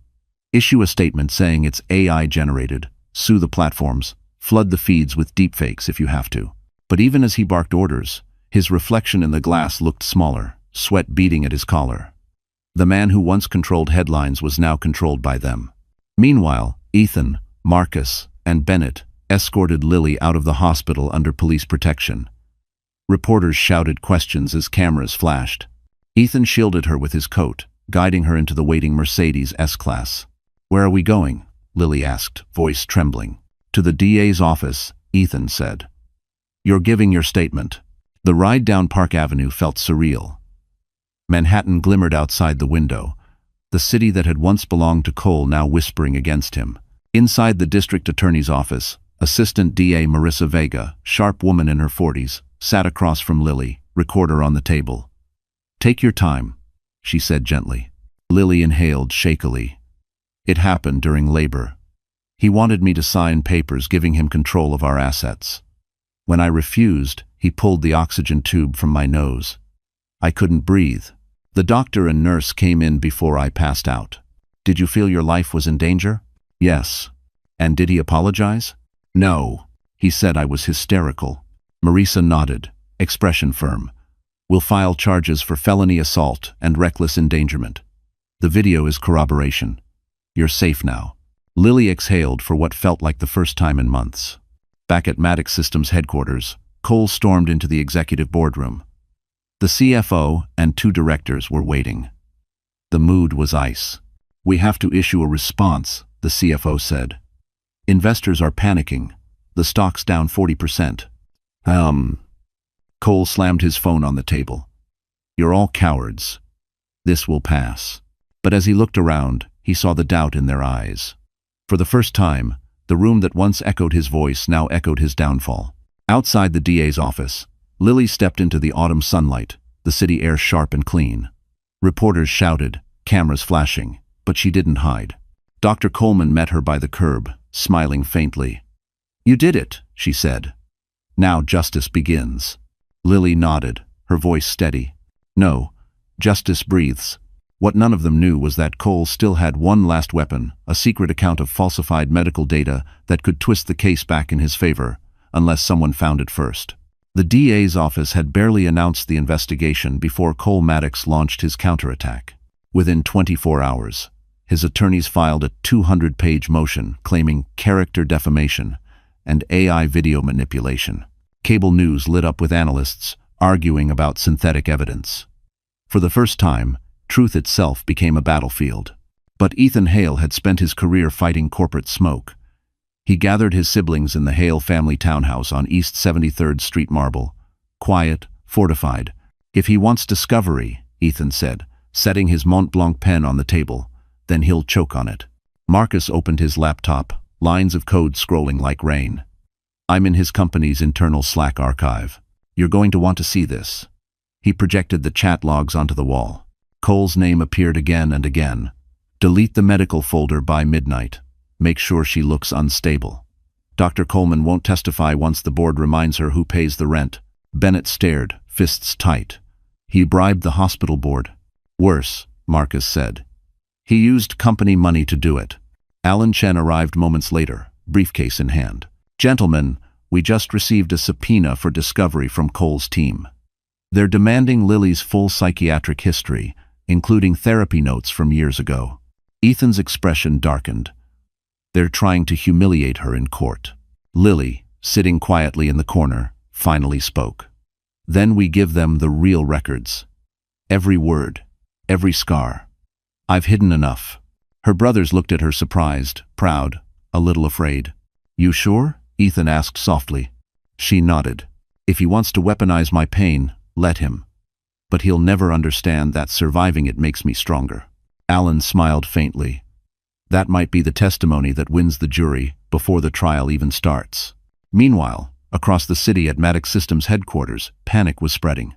Issue a statement saying it's AI generated. Sue the platforms. Flood the feeds with deepfakes if you have to." But even as he barked orders, his reflection in the glass looked smaller, sweat beading at his collar. The man who once controlled headlines was now controlled by them. Meanwhile, Ethan, Marcus, and Bennett escorted Lily out of the hospital under police protection. Reporters shouted questions as cameras flashed. Ethan shielded her with his coat, guiding her into the waiting Mercedes S-Class. "Where are we going?" Lily asked, voice trembling. "To the DA's office," Ethan said. "You're giving your statement." The ride down Park Avenue felt surreal. Manhattan glimmered outside the window, the city that had once belonged to Cole now whispering against him. Inside the district attorney's office, Assistant DA Marissa Vega, sharp woman in her 40s, sat across from Lily, recorder on the table. "Take your time," she said gently. Lily inhaled shakily. "It happened during labor. He wanted me to sign papers giving him control of our assets. When I refused, he pulled the oxygen tube from my nose. I couldn't breathe. The doctor and nurse came in before I passed out." "Did you feel your life was in danger?" "Yes." "And did he apologize?" "No. He said I was hysterical." Marissa nodded, expression firm. "We'll file charges for felony assault and reckless endangerment. The video is corroboration. You're safe now." Lily exhaled for what felt like the first time in months. Back at Maddox Systems headquarters, Cole stormed into the executive boardroom. The CFO and 2 directors were waiting. The mood was ice. "We have to issue a response," the CFO said. "Investors are panicking. The stock's down 40%. Cole slammed his phone on the table. "You're all cowards. This will pass." But as he looked around, he saw the doubt in their eyes. For the first time, the room that once echoed his voice now echoed his downfall. Outside the DA's office, Lily stepped into the autumn sunlight, the city air sharp and clean. Reporters shouted, cameras flashing, but she didn't hide. Dr. Coleman met her by the curb, smiling faintly. "You did it," she said. "Now justice begins." Lily nodded, her voice steady. "No, justice breathes." What none of them knew was that Cole still had one last weapon, a secret account of falsified medical data that could twist the case back in his favor, unless someone found it first. The DA's office had barely announced the investigation before Cole Maddox launched his counterattack. Within 24 hours, his attorneys filed a 200-page motion claiming character defamation and AI video manipulation. Cable news lit up with analysts arguing about synthetic evidence. For the first time, truth itself became a battlefield. But Ethan Hale had spent his career fighting corporate smoke. He gathered his siblings in the Hale family townhouse on East 73rd Street Marble, quiet, fortified. "If he wants discovery," Ethan said, setting his Mont Blanc pen on the table, "then he'll choke on it." Marcus opened his laptop, lines of code scrolling like rain. "I'm in his company's internal Slack archive. You're going to want to see this." He projected the chat logs onto the wall. Cole's name appeared again and again. "Delete the medical folder by midnight. Make sure she looks unstable. Dr. Coleman won't testify once the board reminds her who pays the rent." Bennett stared, fists tight. "He bribed the hospital board." "Worse," Marcus said. "He used company money to do it." Alan Chen arrived moments later, briefcase in hand. "Gentlemen, we just received a subpoena for discovery from Cole's team. They're demanding Lily's full psychiatric history, including therapy notes from years ago." Ethan's expression darkened. "They're trying to humiliate her in court." Lily, sitting quietly in the corner, finally spoke. "Then we give them the real records. Every word, every scar. I've hidden enough." Her brothers looked at her surprised, proud, a little afraid. "You sure?" Ethan asked softly. She nodded. "If he wants to weaponize my pain, let him. But he'll never understand that surviving it makes me stronger." Alan smiled faintly. "That might be the testimony that wins the jury before the trial even starts." Meanwhile, across the city at Maddox Systems headquarters, panic was spreading.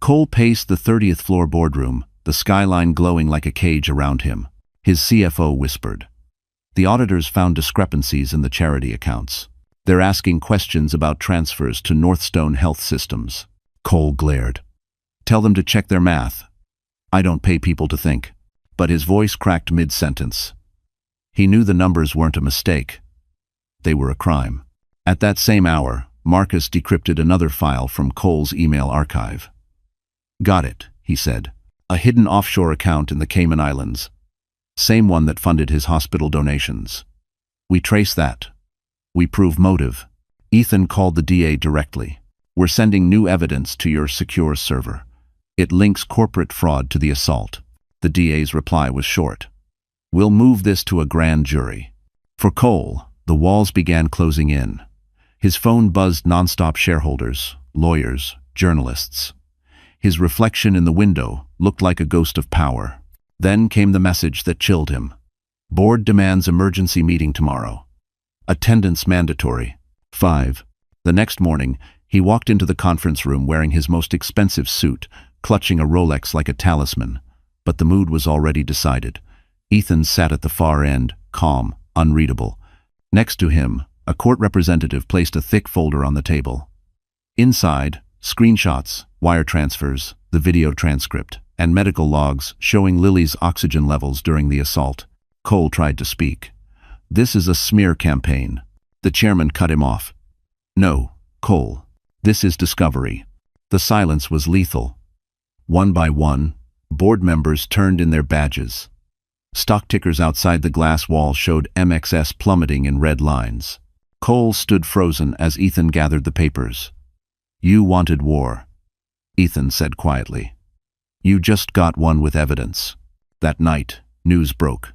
Cole paced the 30th floor boardroom, the skyline glowing like a cage around him. His CFO whispered. "The auditors found discrepancies in the charity accounts. They're asking questions about transfers to Northstone Health Systems." Cole glared. "Tell them to check their math. I don't pay people to think." But his voice cracked mid-sentence. He knew the numbers weren't a mistake. They were a crime. At that same hour, Marcus decrypted another file from Cole's email archive. "Got it," he said. "A hidden offshore account in the Cayman Islands. Same one that funded his hospital donations. We trace that. We prove motive." Ethan called the DA directly. "We're sending new evidence to your secure server. It links corporate fraud to the assault." The DA's reply was short. "We'll move this to a grand jury." For Cole, the walls began closing in. His phone buzzed nonstop: shareholders, lawyers, journalists. His reflection in the window looked like a ghost of power. Then came the message that chilled him. "Board demands emergency meeting tomorrow. Attendance mandatory. 5. The next morning, he walked into the conference room wearing his most expensive suit, clutching a Rolex like a talisman. But the mood was already decided. Ethan sat at the far end, calm, unreadable. Next to him, a court representative placed a thick folder on the table. Inside, screenshots, wire transfers, the video transcript, and medical logs showing Lily's oxygen levels during the assault. Cole tried to speak. "This is a smear campaign." The chairman cut him off. "No, Cole. This is discovery." The silence was lethal. One by one, board members turned in their badges. Stock tickers outside the glass wall showed MXS plummeting in red lines. Cole stood frozen as Ethan gathered the papers. "You wanted war," Ethan said quietly. "You just got one with evidence." That night, news broke.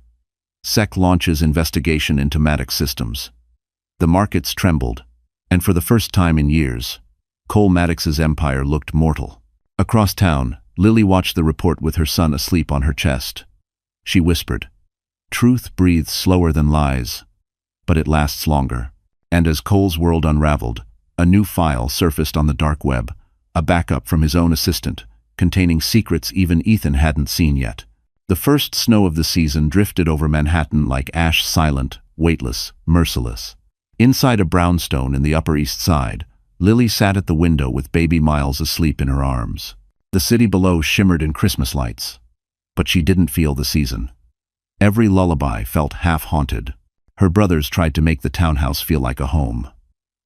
SEC launches investigation into Maddox Systems. The markets trembled, and for the first time in years, Cole Maddox's empire looked mortal. Across town, Lily watched the report with her son asleep on her chest. She whispered, "Truth breathes slower than lies, but it lasts longer." And as Cole's world unraveled, a new file surfaced on the dark web, a backup from his own assistant, containing secrets even Ethan hadn't seen yet. The first snow of the season drifted over Manhattan like ash, silent, weightless, merciless. Inside a brownstone in the Upper East Side, Lily sat at the window with baby Miles asleep in her arms. The city below shimmered in Christmas lights, but she didn't feel the season. Every lullaby felt half-haunted. Her brothers tried to make the townhouse feel like a home.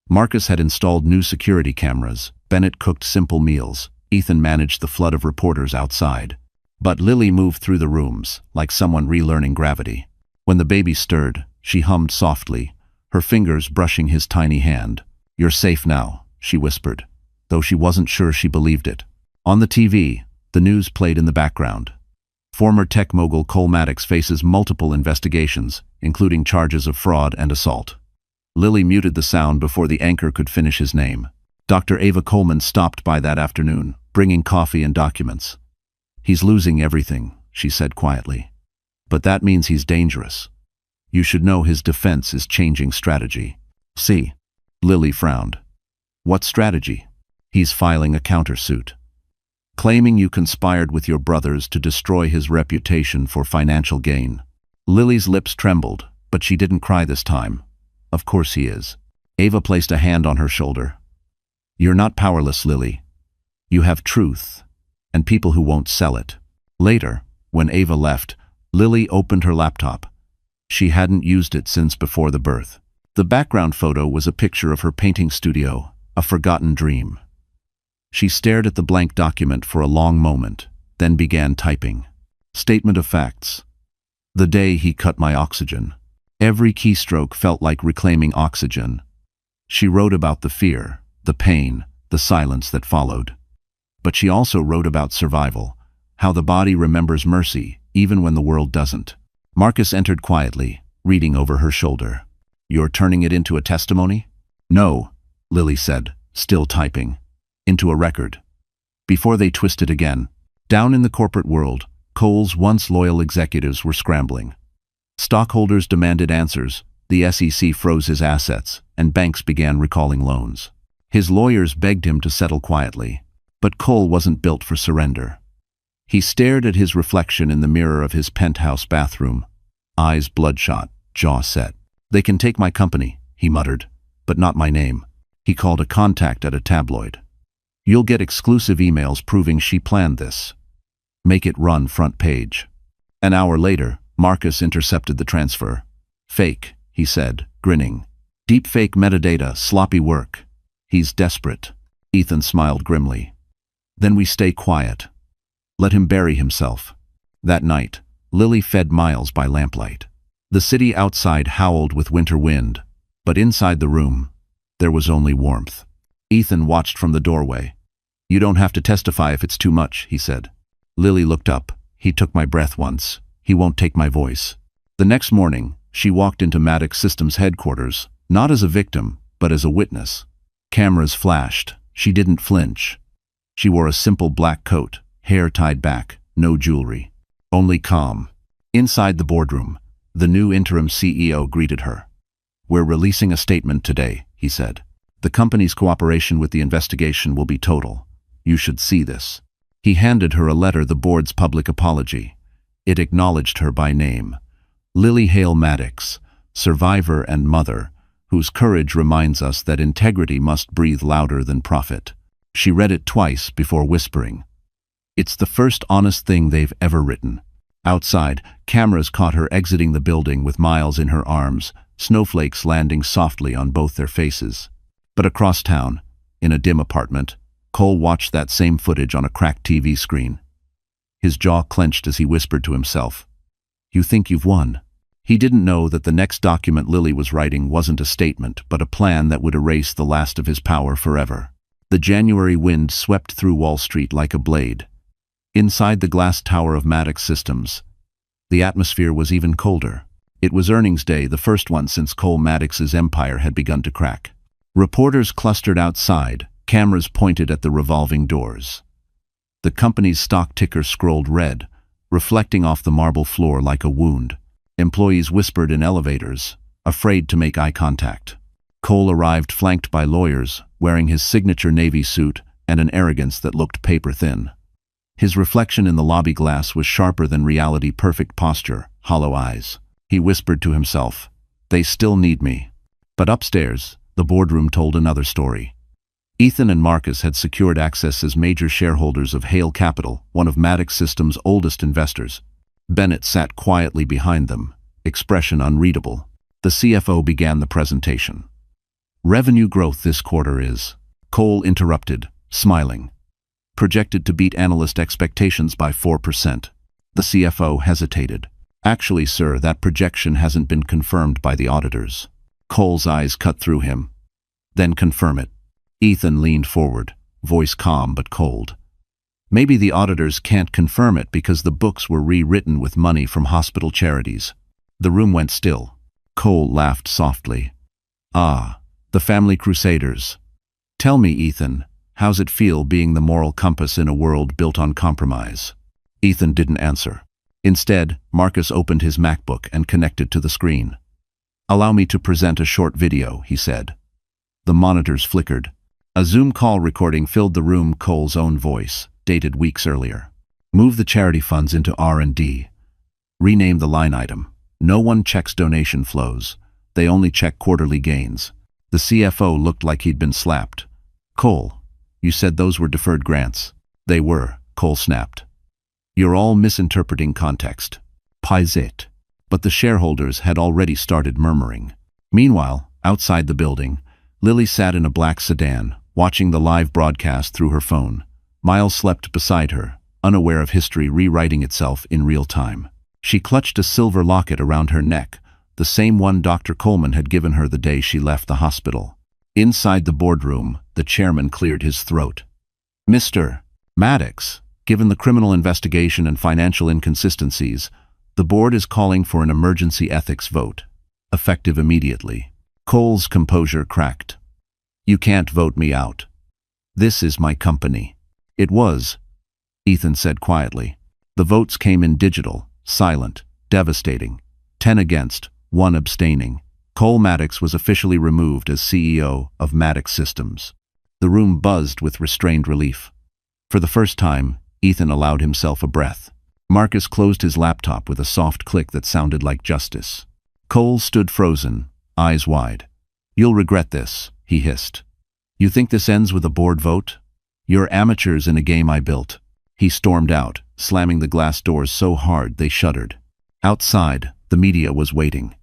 Marcus had installed new security cameras. Bennett cooked simple meals. Ethan managed the flood of reporters outside. But Lily moved through the rooms, like someone relearning gravity. When the baby stirred, she hummed softly, her fingers brushing his tiny hand. "You're safe now," she whispered, though she wasn't sure she believed it. On the TV, the news played in the background. Former tech mogul Cole Maddox faces multiple investigations, including charges of fraud and assault. Lily muted the sound before the anchor could finish his name. Dr. Ava Coleman stopped by that afternoon, bringing coffee and documents. "He's losing everything," she said quietly. "But that means he's dangerous. You should know his defense is changing strategy." "See?" Lily frowned. "What strategy?" "He's filing a countersuit, claiming you conspired with your brothers to destroy his reputation for financial gain." Lily's lips trembled, but she didn't cry this time. "Of course he is." Ava placed a hand on her shoulder. "You're not powerless, Lily. You have truth, and people who won't sell it." Later, when Ava left, Lily opened her laptop. She hadn't used it since before the birth. The background photo was a picture of her painting studio, a forgotten dream. She stared at the blank document for a long moment, then began typing. Statement of facts. The day he cut my oxygen. Every keystroke felt like reclaiming oxygen. She wrote about the fear, the pain, the silence that followed. But she also wrote about survival, how the body remembers mercy, even when the world doesn't. Marcus entered quietly, reading over her shoulder. "You're turning it into a testimony?" "No," Lily said, still typing. "Into a record." Before they twisted again, down in the corporate world, Cole's once loyal executives were scrambling. Stockholders demanded answers, the SEC froze his assets, and banks began recalling loans. His lawyers begged him to settle quietly, but Cole wasn't built for surrender. He stared at his reflection in the mirror of his penthouse bathroom, eyes bloodshot, jaw set. "They can take my company," he muttered, "but not my name." He called a contact at a tabloid. "You'll get exclusive emails proving she planned this. Make it run front page." An hour later, Marcus intercepted the transfer. "Fake," he said, grinning. "Deep fake metadata, sloppy work. He's desperate." Ethan smiled grimly. "Then we stay quiet. Let him bury himself." That night, Lily fed Miles by lamplight. The city outside howled with winter wind, but inside the room, there was only warmth. Ethan watched from the doorway. "You don't have to testify if it's too much," he said. Lily looked up. "He took my breath once. He won't take my voice." The next morning, she walked into Maddox Systems headquarters, not as a victim, but as a witness. Cameras flashed. She didn't flinch. She wore a simple black coat, hair tied back, no jewelry. Only calm. Inside the boardroom, the new interim CEO greeted her. "We're releasing a statement today," he said. "The company's cooperation with the investigation will be total. You should see this." He handed her a letter, the board's public apology. It acknowledged her by name. Lily Hale Maddox, survivor and mother, whose courage reminds us that integrity must breathe louder than profit. She read it twice before whispering. It's the first honest thing they've ever written. Outside, cameras caught her exiting the building with Miles in her arms, snowflakes landing softly on both their faces. But across town, in a dim apartment, Cole watched that same footage on a cracked TV screen. His jaw clenched as he whispered to himself, "You think you've won." He didn't know that the next document Lily was writing wasn't a statement, but a plan that would erase the last of his power forever. The January wind swept through Wall Street like a blade. Inside the glass tower of Maddox Systems, the atmosphere was even colder. It was earnings day, the first one since Cole Maddox's empire had begun to crack. Reporters clustered outside, cameras pointed at the revolving doors. The company's stock ticker scrolled red, reflecting off the marble floor like a wound. Employees whispered in elevators, afraid to make eye contact. Cole arrived flanked by lawyers, wearing his signature navy suit and an arrogance that looked paper-thin. His reflection in the lobby glass was sharper than reality, perfect posture, hollow eyes. He whispered to himself, "They still need me." But upstairs, the boardroom told another story. Ethan and Marcus had secured access as major shareholders of Hale Capital, one of Maddox Systems' oldest investors. Bennett sat quietly behind them, expression unreadable. The CFO began the presentation. "Revenue growth this quarter is," Cole interrupted, smiling, "projected to beat analyst expectations by 4%. The CFO hesitated. "Actually, sir, that projection hasn't been confirmed by the auditors." Cole's eyes cut through him. "Then confirm it." Ethan leaned forward, voice calm but cold. "Maybe the auditors can't confirm it because the books were rewritten with money from hospital charities." The room went still. Cole laughed softly. "Ah, the family crusaders. Tell me, Ethan, how's it feel being the moral compass in a world built on compromise? Ethan didn't answer. Instead, Marcus opened his MacBook and connected to the screen. Allow me to present a short video, he said. The monitors flickered. A Zoom call recording filled the room. Cole's own voice, dated weeks earlier. Move the charity funds into R&D. Rename the line item. No one checks donation flows. They only check quarterly gains. The CFO looked like he'd been slapped. Cole, you said those were deferred grants. They were, Cole snapped. You're all misinterpreting context. Pizet. But the shareholders had already started murmuring. Meanwhile, outside the building, Lily sat in a black sedan, watching the live broadcast through her phone. Miles slept beside her, unaware of history rewriting itself in real time. She clutched a silver locket around her neck, the same one Dr. Coleman had given her the day she left the hospital. Inside the boardroom, the chairman cleared his throat. Mr. Maddox, given the criminal investigation and financial inconsistencies, the board is calling for an emergency ethics vote, effective immediately. Cole's composure cracked. You can't vote me out. This is my company. It was, Ethan said quietly. The votes came in digital, silent, devastating. 10 against, 1 abstaining. Cole Maddox was officially removed as CEO of Maddox Systems. The room buzzed with restrained relief. For the first time, Ethan allowed himself a breath. Marcus closed his laptop with a soft click that sounded like justice. Cole stood frozen, eyes wide. You'll regret this, he hissed. You think this ends with a board vote? You're amateurs in a game I built. He stormed out, slamming the glass doors so hard they shuddered. Outside, the media was waiting.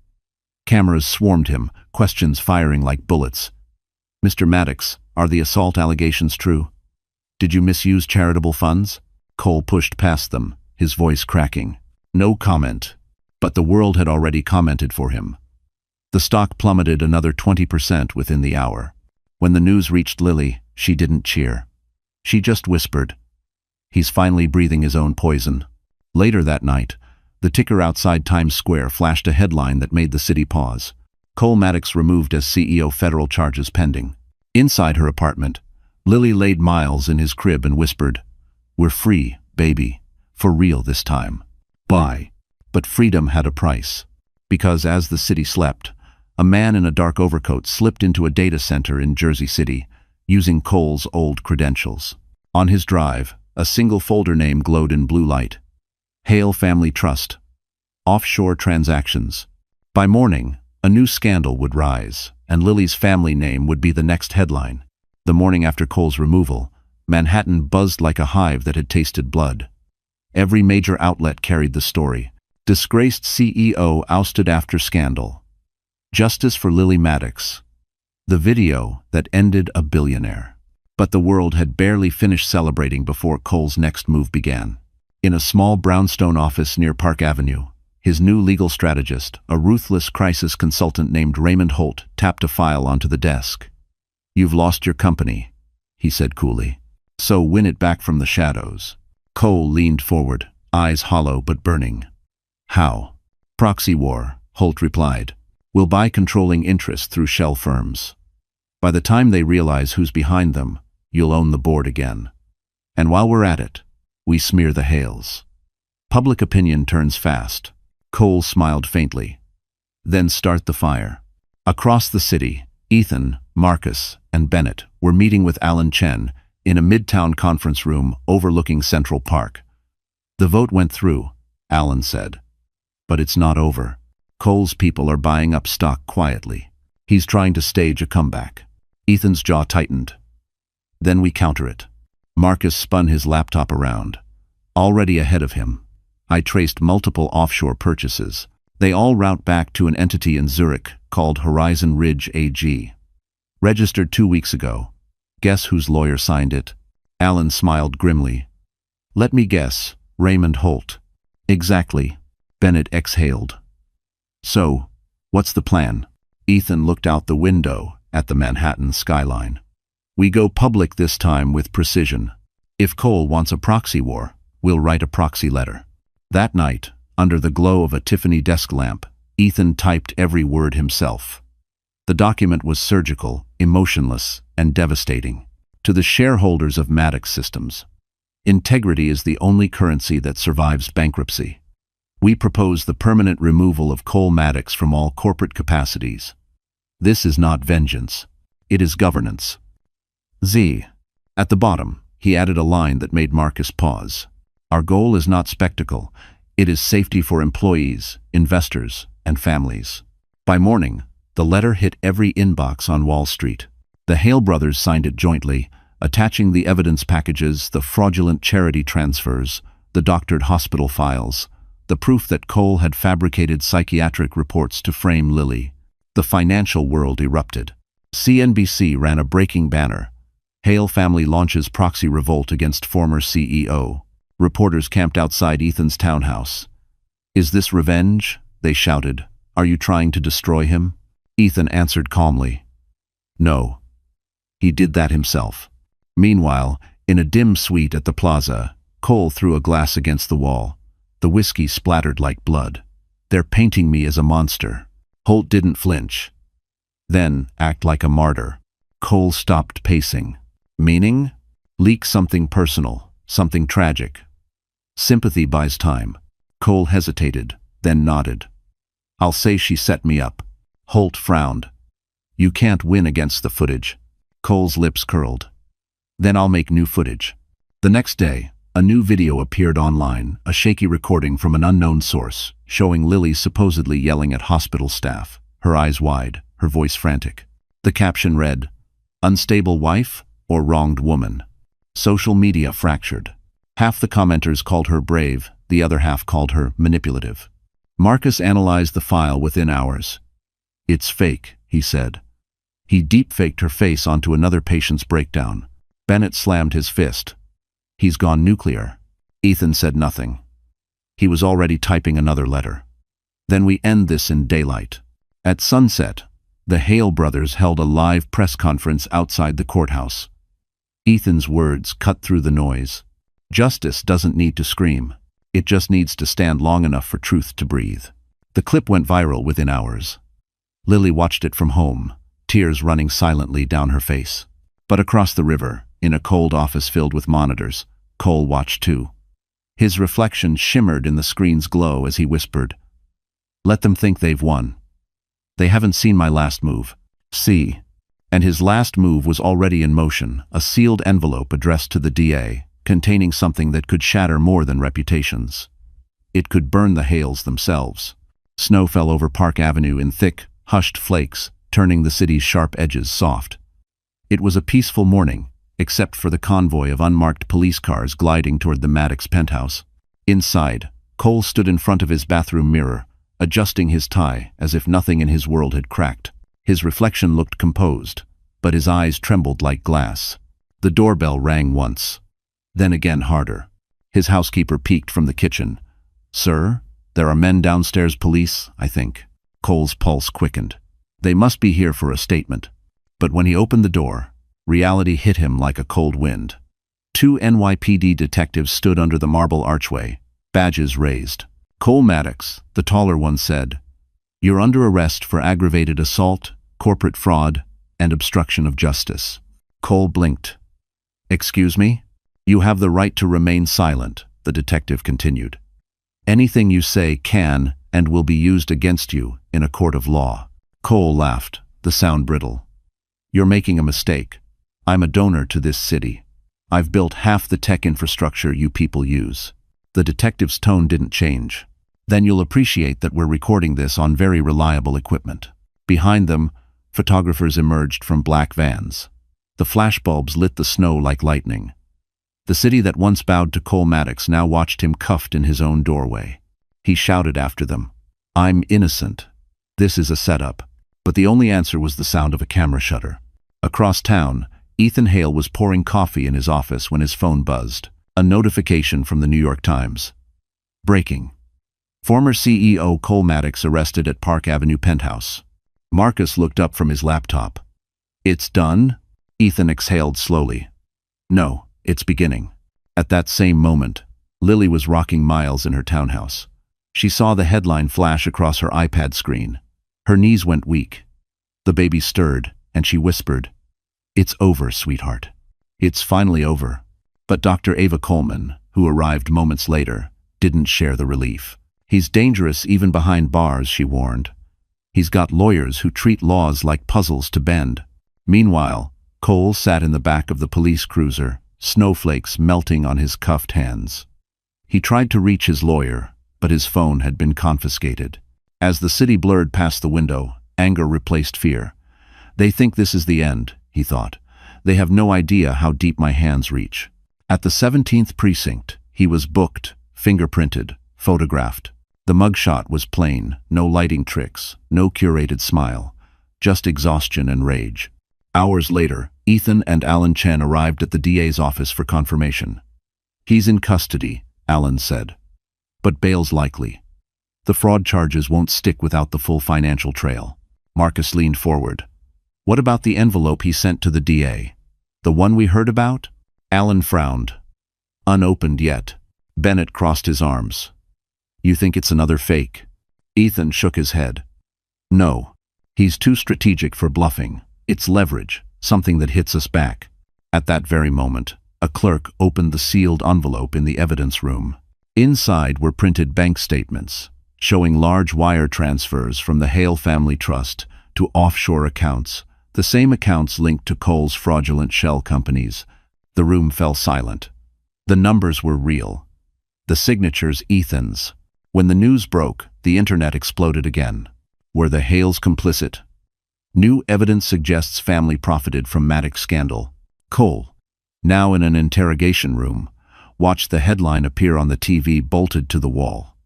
Cameras swarmed him, questions firing like bullets. Mr. Maddox, are the assault allegations true? Did you misuse charitable funds? Cole pushed past them, his voice cracking. No comment. But the world had already commented for him. The stock plummeted another 20% within the hour. When the news reached Lily, she didn't cheer. She just whispered, "He's finally breathing his own poison." Later that night, the ticker outside Times Square flashed a headline that made the city pause. Cole Maddox removed as CEO, federal charges pending. Inside her apartment, Lily laid Miles in his crib and whispered, "We're free, baby. For real this time. Bye." But freedom had a price. Because as the city slept, a man in a dark overcoat slipped into a data center in Jersey City, using Cole's old credentials. On his drive, a single folder name glowed in blue light. Hale Family Trust. Offshore transactions. By morning, a new scandal would rise, and Lily's family name would be the next headline. The morning after Cole's removal, Manhattan buzzed like a hive that had tasted blood. Every major outlet carried the story. Disgraced CEO ousted after scandal. Justice for Lily Maddox. The video that ended a billionaire. But the world had barely finished celebrating before Cole's next move began. In a small brownstone office near Park Avenue, his new legal strategist, a ruthless crisis consultant named Raymond Holt, tapped a file onto the desk. "You've lost your company," he said coolly. "So win it back from the shadows." Cole leaned forward, eyes hollow but burning. "How?" "Proxy war," Holt replied. "We'll buy controlling interest through shell firms. By the time they realize who's behind them, you'll own the board again. And while we're at it, we smear the Hales. Public opinion turns fast." Cole smiled faintly. "Then start the fire." Across the city, Ethan, Marcus, and Bennett were meeting with Alan Chen in a midtown conference room overlooking Central Park. "The vote went through," Alan said. "But it's not over. Cole's people are buying up stock quietly. He's trying to stage a comeback." Ethan's jaw tightened. "Then we counter it." Marcus spun his laptop around. Already ahead of him, I traced multiple offshore purchases. They all route back to an entity in Zurich called Horizon Ridge AG. Registered 2 weeks ago. Guess whose lawyer signed it? Alan smiled grimly. "Let me guess, Raymond Holt." "Exactly," Bennett exhaled. "So, what's the plan?" Ethan looked out the window at the Manhattan skyline. "We go public this time with precision. If Cole wants a proxy war, we'll write a proxy letter." That night, under the glow of a Tiffany desk lamp, Ethan typed every word himself. The document was surgical, emotionless, and devastating. To the shareholders of Maddox Systems, integrity is the only currency that survives bankruptcy. We propose the permanent removal of Cole Maddox from all corporate capacities. This is not vengeance. It is governance. Z. At the bottom, he added a line that made Marcus pause. Our goal is not spectacle. It is safety for employees, investors, and families. By morning, the letter hit every inbox on Wall Street. The Hale brothers signed it jointly, attaching the evidence packages, the fraudulent charity transfers, the doctored hospital files, the proof that Cole had fabricated psychiatric reports to frame Lily. The financial world erupted. CNBC ran a breaking banner. Hale family launches proxy revolt against former CEO. Reporters camped outside Ethan's townhouse. Is this revenge? They shouted. Are you trying to destroy him? Ethan answered calmly. No. He did that himself. Meanwhile, in a dim suite at the plaza, Cole threw a glass against the wall. The whiskey splattered like blood. They're painting me as a monster. Holt didn't flinch. Then, act like a martyr. Cole stopped pacing. Meaning? Leak something personal, something tragic. Sympathy buys time. Cole hesitated, then nodded. I'll say she set me up. Holt frowned. You can't win against the footage. Cole's lips curled. Then I'll make new footage. The next day, a new video appeared online, a shaky recording from an unknown source, showing Lily supposedly yelling at hospital staff, her eyes wide, her voice frantic. The caption read, "Unstable wife or wronged woman?" Social media fractured. Half the commenters called her brave, the other half called her manipulative. Marcus analyzed the file within hours. It's fake, he said. He deep-faked her face onto another patient's breakdown. Bennett slammed his fist. He's gone nuclear. Ethan said nothing. He was already typing another letter. Then we end this in daylight. At sunset, the Hale brothers held a live press conference outside the courthouse. Ethan's words cut through the noise. Justice doesn't need to scream. It just needs to stand long enough for truth to breathe. The clip went viral within hours. Lily watched it from home, tears running silently down her face. But across the river, in a cold office filled with monitors, Cole watched too. His reflection shimmered in the screen's glow as he whispered, "Let them think they've won. They haven't seen my last move. See." And his last move was already in motion, a sealed envelope addressed to the DA, containing something that could shatter more than reputations. It could burn the Hales themselves. Snow fell over Park Avenue in thick, hushed flakes, turning the city's sharp edges soft. It was a peaceful morning, except for the convoy of unmarked police cars gliding toward the Maddox penthouse. Inside, Cole stood in front of his bathroom mirror, adjusting his tie as if nothing in his world had cracked. His reflection looked composed, but his eyes trembled like glass. The doorbell rang once, then again harder. His housekeeper peeked from the kitchen. "Sir, there are men downstairs, police, I think." Cole's pulse quickened. They must be here for a statement. But when he opened the door, reality hit him like a cold wind. Two NYPD detectives stood under the marble archway, badges raised. Cole Maddox, the taller one, said, "You're under arrest for aggravated assault, corporate fraud, and obstruction of justice." Cole blinked. "Excuse me?" "You have the right to remain silent," the detective continued. "Anything you say can and will be used against you in a court of law." Cole laughed, the sound brittle. "You're making a mistake. I'm a donor to this city. I've built half the tech infrastructure you people use." The detective's tone didn't change. "Then you'll appreciate that we're recording this on very reliable equipment." Behind them, photographers emerged from black vans. The flashbulbs lit the snow like lightning. The city that once bowed to Cole Maddox now watched him cuffed in his own doorway. He shouted after them, "I'm innocent. This is a setup." But the only answer was the sound of a camera shutter. Across town, Ethan Hale was pouring coffee in his office when his phone buzzed. A notification from the New York Times. Breaking. Former CEO Cole Maddox arrested at Park Avenue penthouse. Marcus looked up from his laptop. "It's done?" Ethan exhaled slowly. "No, it's beginning." At that same moment, Lily was rocking Miles in her townhouse. She saw the headline flash across her iPad screen. Her knees went weak. The baby stirred, and she whispered, "It's over, sweetheart. It's finally over." But Dr. Ava Coleman, who arrived moments later, didn't share the relief. "He's dangerous even behind bars," she warned. "He's got lawyers who treat laws like puzzles to bend." Meanwhile, Cole sat in the back of the police cruiser, snowflakes melting on his cuffed hands. He tried to reach his lawyer, but his phone had been confiscated. As the city blurred past the window, anger replaced fear. "They think this is the end," he thought. "They have no idea how deep my hands reach." At the 17th precinct, he was booked, fingerprinted, photographed. The mugshot was plain, no lighting tricks, no curated smile, just exhaustion and rage. Hours later, Ethan and Alan Chen arrived at the DA's office for confirmation. "He's in custody," Alan said. "But bail's likely. The fraud charges won't stick without the full financial trail." Marcus leaned forward. "What about the envelope he sent to the DA? The one we heard about?" Alan frowned. "Unopened yet." Bennett crossed his arms. "You think it's another fake?" Ethan shook his head. "No. He's too strategic for bluffing. It's leverage, something that hits us back." At that very moment, a clerk opened the sealed envelope in the evidence room. Inside were printed bank statements, showing large wire transfers from the Hale family trust to offshore accounts, the same accounts linked to Cole's fraudulent shell companies. The room fell silent. The numbers were real. The signatures Ethan's. When the news broke, the internet exploded again. Were the Hales complicit? New evidence suggests family profited from Maddox scandal. Cole, now in an interrogation room, watched the headline appear on the TV bolted to the wall.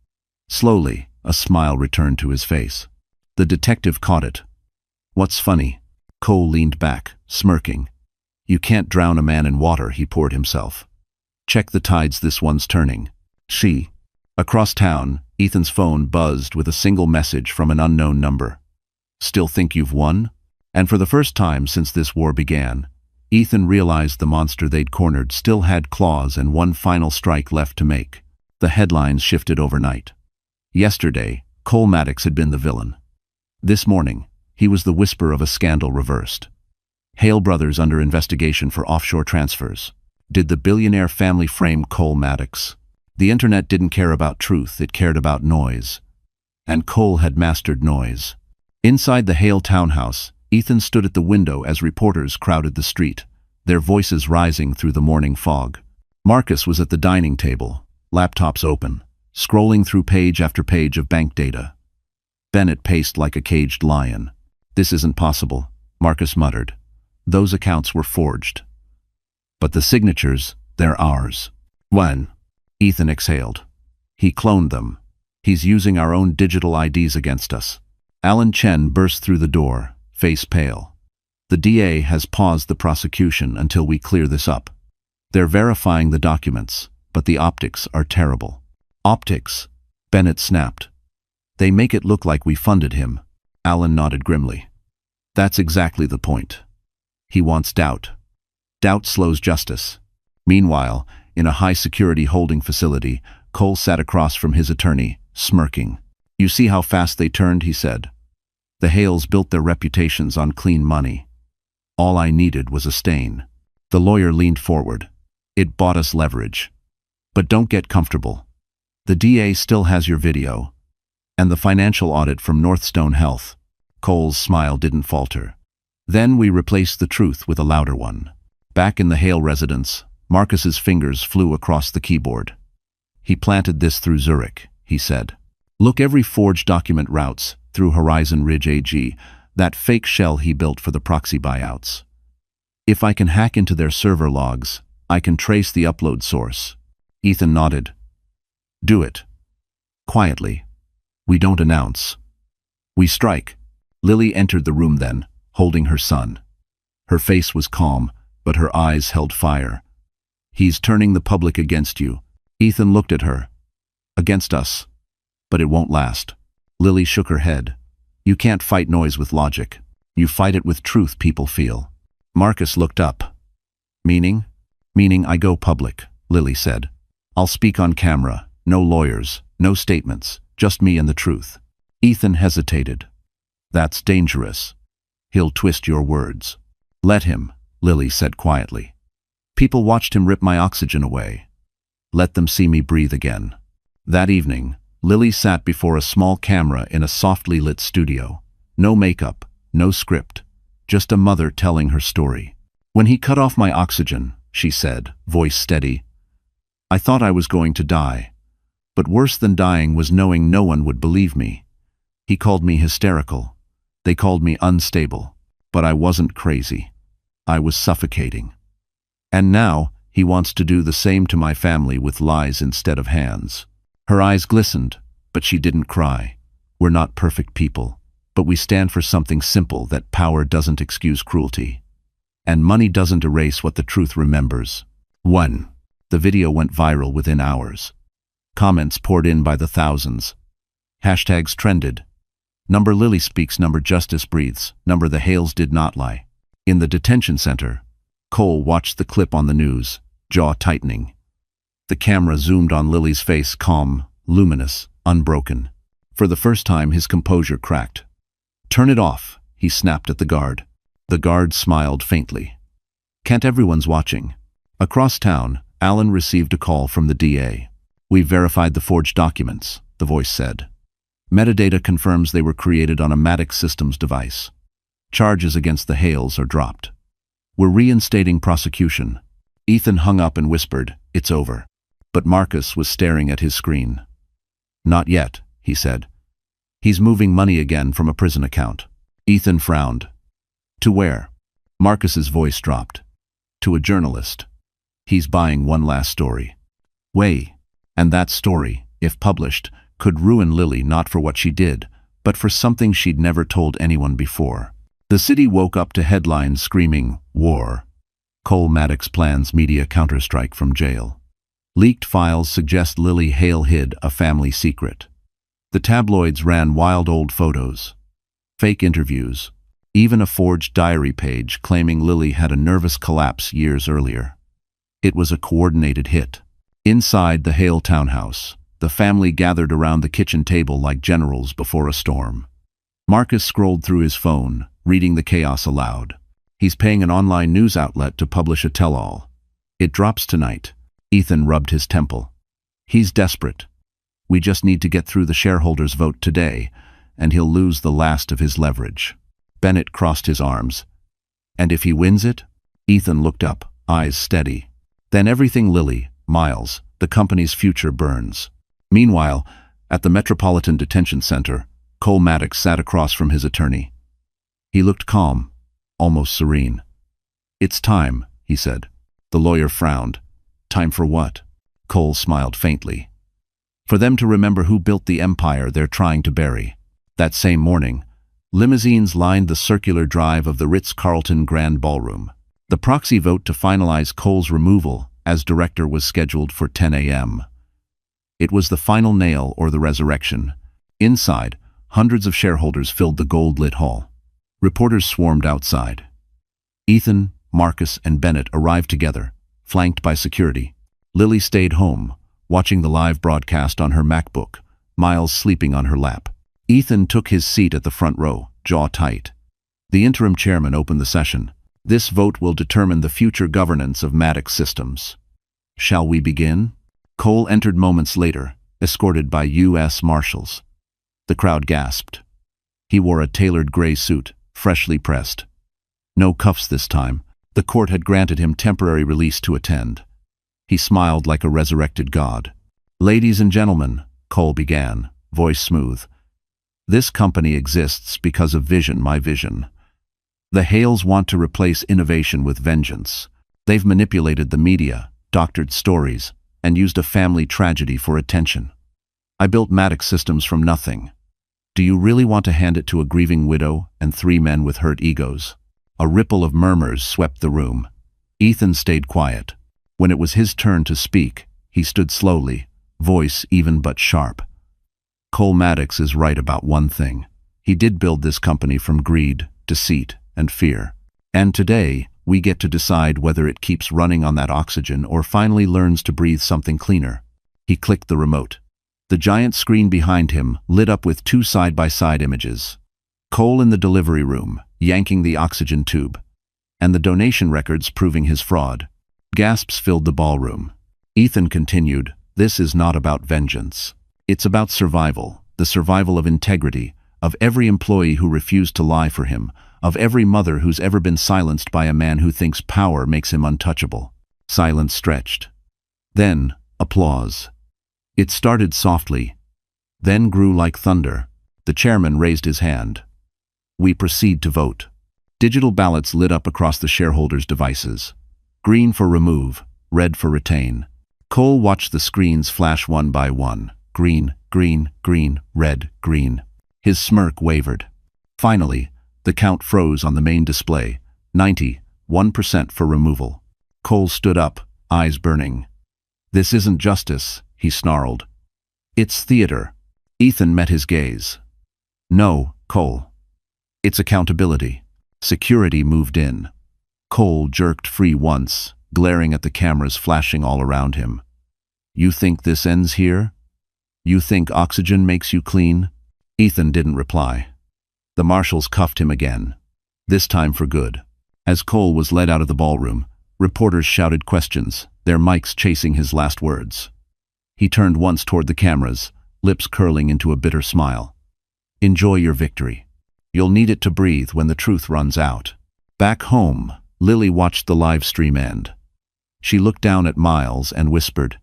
Slowly, a smile returned to his face. The detective caught it. "What's funny?" Cole leaned back, smirking. "You can't drown a man in water," he poured himself. "Check the tides this one's turning." She. Across town, Ethan's phone buzzed with a single message from an unknown number. "Still think you've won?" And for the first time since this war began, Ethan realized the monster they'd cornered still had claws and one final strike left to make. The headlines shifted overnight. Yesterday, Cole Maddox had been the villain. This morning, he was the whisper of a scandal reversed. Hale brothers under investigation for offshore transfers. Did the billionaire family frame Cole Maddox? The internet didn't care about truth, it cared about noise. And Cole had mastered noise. Inside the Hale townhouse, Ethan stood at the window as reporters crowded the street, their voices rising through the morning fog. Marcus was at the dining table, laptops open, scrolling through page after page of bank data. Bennett paced like a caged lion. "This isn't possible," Marcus muttered. "Those accounts were forged." "But the signatures, they're ours." "When?" Ethan exhaled. "He cloned them. He's using our own digital IDs against us." Alan Chen burst through the door, face pale. "The DA has paused the prosecution until we clear this up. They're verifying the documents, but the optics are terrible." "Optics?" Bennett snapped. "They make it look like we funded him." Alan nodded grimly. "That's exactly the point. He wants doubt. Doubt slows justice." Meanwhile, in a high-security holding facility, Cole sat across from his attorney, smirking. "You see how fast they turned," he said. "The Hales built their reputations on clean money. All I needed was a stain." The lawyer leaned forward. "It bought us leverage. But don't get comfortable. The DA still has your video. And the financial audit from Northstone Health." Cole's smile didn't falter. "Then we replaced the truth with a louder one." Back in the Hale residence, Marcus's fingers flew across the keyboard. "He planted this through Zurich," he said. "Look, every forged document routes through Horizon Ridge AG, that fake shell he built for the proxy buyouts. If I can hack into their server logs, I can trace the upload source." Ethan nodded. "Do it. Quietly. We don't announce. We strike." Lily entered the room then, holding her son. Her face was calm, but her eyes held fire. "He's turning the public against you." Ethan looked at her. "Against us. But it won't last." Lily shook her head. "You can't fight noise with logic. You fight it with truth people feel." Marcus looked up. "Meaning?" "Meaning I go public," Lily said. "I'll speak on camera, no lawyers, no statements, just me and the truth." Ethan hesitated. "That's dangerous." He'll twist your words. Let him, Lily said quietly. People watched him rip my oxygen away. Let them see me breathe again. That evening, Lily sat before a small camera in a softly lit studio. No makeup, no script, just a mother telling her story. When he cut off my oxygen, she said, voice steady, I thought I was going to die. But worse than dying was knowing no one would believe me. He called me hysterical. They called me unstable. But I wasn't crazy. I was suffocating. And now, he wants to do the same to my family with lies instead of hands. Her eyes glistened, but she didn't cry. We're not perfect people, but we stand for something simple, that power doesn't excuse cruelty. And money doesn't erase what the truth remembers. 1. The video went viral within hours. Comments poured in by the thousands. Hashtags trended. Number Lily speaks, number justice breathes, number the Hales did not lie. In the detention center, Cole watched the clip on the news, jaw tightening. The camera zoomed on Lily's face, calm, luminous, unbroken. For the first time, his composure cracked. Turn it off, he snapped at the guard. The guard smiled faintly. Can't everyone's watching? Across town, Alan received a call from the DA. We've verified the forged documents, the voice said. Metadata confirms they were created on a Maddox Systems device. Charges against the Hales are dropped. We're reinstating prosecution. Ethan hung up and whispered, it's over. But Marcus was staring at his screen. Not yet, he said. He's moving money again from a prison account. Ethan frowned. To where? Marcus's voice dropped. To a journalist. He's buying one last story. Way. And that story, if published, could ruin Lily, not for what she did, but for something she'd never told anyone before. The city woke up to headlines screaming, war. Cole Maddox plans media counterstrike from jail. Leaked files suggest Lily Hale hid a family secret. The tabloids ran wild old photos, fake interviews, even a forged diary page claiming Lily had a nervous collapse years earlier. It was a coordinated hit. Inside the Hale townhouse, the family gathered around the kitchen table like generals before a storm. Marcus scrolled through his phone, reading the chaos aloud. He's paying an online news outlet to publish a tell-all. It drops tonight. Ethan rubbed his temple. He's desperate. We just need to get through the shareholders' vote today, and he'll lose the last of his leverage. Bennett crossed his arms. And if he wins it? Ethan looked up, eyes steady. Then everything Lily, Miles, the company's future burns. Meanwhile, at the Metropolitan Detention Center, Cole Maddox sat across from his attorney. He looked calm, almost serene. It's time, he said. The lawyer frowned. Time for what? Cole smiled faintly. For them to remember who built the empire they're trying to bury. That same morning, limousines lined the circular drive of the Ritz-Carlton Grand Ballroom. The proxy vote to finalize Cole's removal as director was scheduled for 10 a.m. It was the final nail or the resurrection. Inside, hundreds of shareholders filled the gold-lit hall. Reporters swarmed outside. Ethan, Marcus, and Bennett arrived together, flanked by security. Lily stayed home, watching the live broadcast on her MacBook, Miles sleeping on her lap. Ethan took his seat at the front row, jaw tight. The interim chairman opened the session. This vote will determine the future governance of Maddox Systems. Shall we begin? Cole entered moments later, escorted by U.S. Marshals. The crowd gasped. He wore a tailored gray suit, freshly pressed. No cuffs this time. The court had granted him temporary release to attend. He smiled like a resurrected god. Ladies and gentlemen, Cole began, voice smooth. This company exists because of vision, my vision. The Hales want to replace innovation with vengeance. They've manipulated the media, doctored stories, and used a family tragedy for attention. I built Maddox Systems from nothing. Do you really want to hand it to a grieving widow and 3 men with hurt egos? A ripple of murmurs swept the room. Ethan stayed quiet. When it was his turn to speak, he stood slowly, voice even but sharp. Cole Maddox is right about one thing. He did build this company from greed, deceit, and fear. And today, we get to decide whether it keeps running on that oxygen or finally learns to breathe something cleaner. He clicked the remote. The giant screen behind him lit up with 2 side-by-side images. Cole in the delivery room, yanking the oxygen tube, and the donation records proving his fraud. Gasps filled the ballroom. Ethan continued, "This is not about vengeance. It's about survival, the survival of integrity, of every employee who refused to lie for him, of every mother who's ever been silenced by a man who thinks power makes him untouchable." Silence stretched. Then, applause. It started softly, then grew like thunder. The chairman raised his hand. "We proceed to vote." Digital ballots lit up across the shareholders' devices. Green for remove, red for retain. Cole watched the screens flash one by one. Green, green, green, red, green. His smirk wavered. Finally, the count froze on the main display. 91% for removal. Cole stood up, eyes burning. "This isn't justice," he snarled. "It's theater." Ethan met his gaze. "No, Cole. It's accountability." Security moved in. Cole jerked free once, glaring at the cameras flashing all around him. "You think this ends here? You think oxygen makes you clean?" Ethan didn't reply. The marshals cuffed him again, this time for good. As Cole was led out of the ballroom, reporters shouted questions, their mics chasing his last words. He turned once toward the cameras, lips curling into a bitter smile. "Enjoy your victory. You'll need it to breathe when the truth runs out." Back home, Lily watched the live stream end. She looked down at Miles and whispered,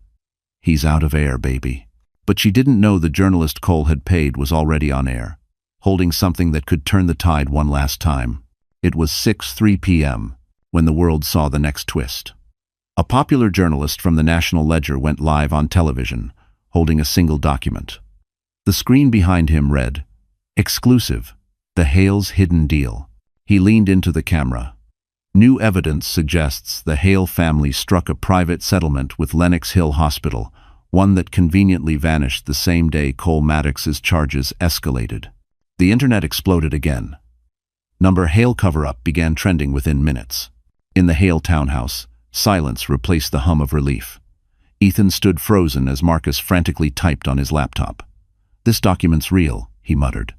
"He's out of air, baby." But she didn't know the journalist Cole had paid was already on air, holding something that could turn the tide one last time. It was 6:03 p.m. when the world saw the next twist. A popular journalist from the National Ledger went live on television, holding a single document. The screen behind him read, "Exclusive, the Hale's hidden deal." He leaned into the camera. "New evidence suggests the Hale family struck a private settlement with Lenox Hill Hospital, one that conveniently vanished the same day Cole Maddox's charges escalated." The internet exploded again. Number Hale cover-up began trending within minutes. In the Hale townhouse, silence replaced the hum of relief. Ethan stood frozen as Marcus frantically typed on his laptop. "This document's real," he muttered.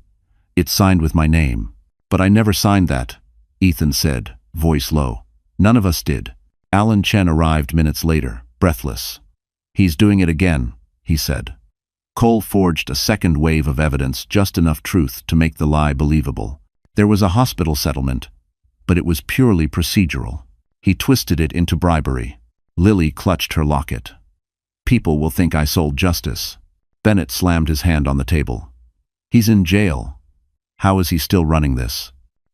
"It's signed with my name." "But I never signed that," Ethan said, voice low. "None of us did." Alan Chen arrived minutes later, breathless. "He's doing it again," he said. Cole forged a second wave of evidence, just enough truth to make the lie believable. There was a hospital settlement, but it was purely procedural. He twisted it into bribery. Lily clutched her locket. "People will think I sold justice." Bennett slammed his hand on the table. "He's in jail. How is he still running this?"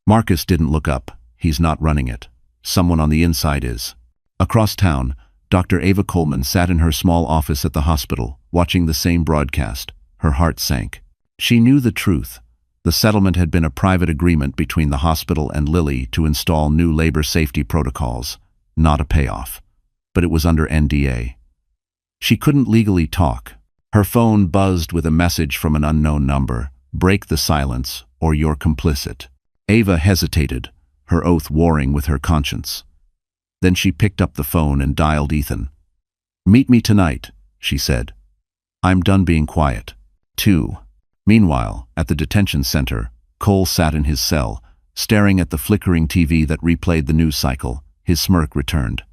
Marcus didn't look up. "He's not running it. Someone on the inside is." Across town, Dr. Ava Coleman sat in her small office at the hospital, watching the same broadcast. Her heart sank. She knew the truth. The settlement had been a private agreement between the hospital and Lily to install new labor safety protocols, not a payoff. But it was under NDA. She couldn't legally talk. Her phone buzzed with a message from an unknown number. "Break the silence, or you're complicit." Ava hesitated, her oath warring with her conscience. Then she picked up the phone and dialed Ethan. "Meet me tonight," she said. "I'm done being quiet." 2. Meanwhile, at the detention center, Cole sat in his cell, staring at the flickering TV that replayed the news cycle. His smirk returned.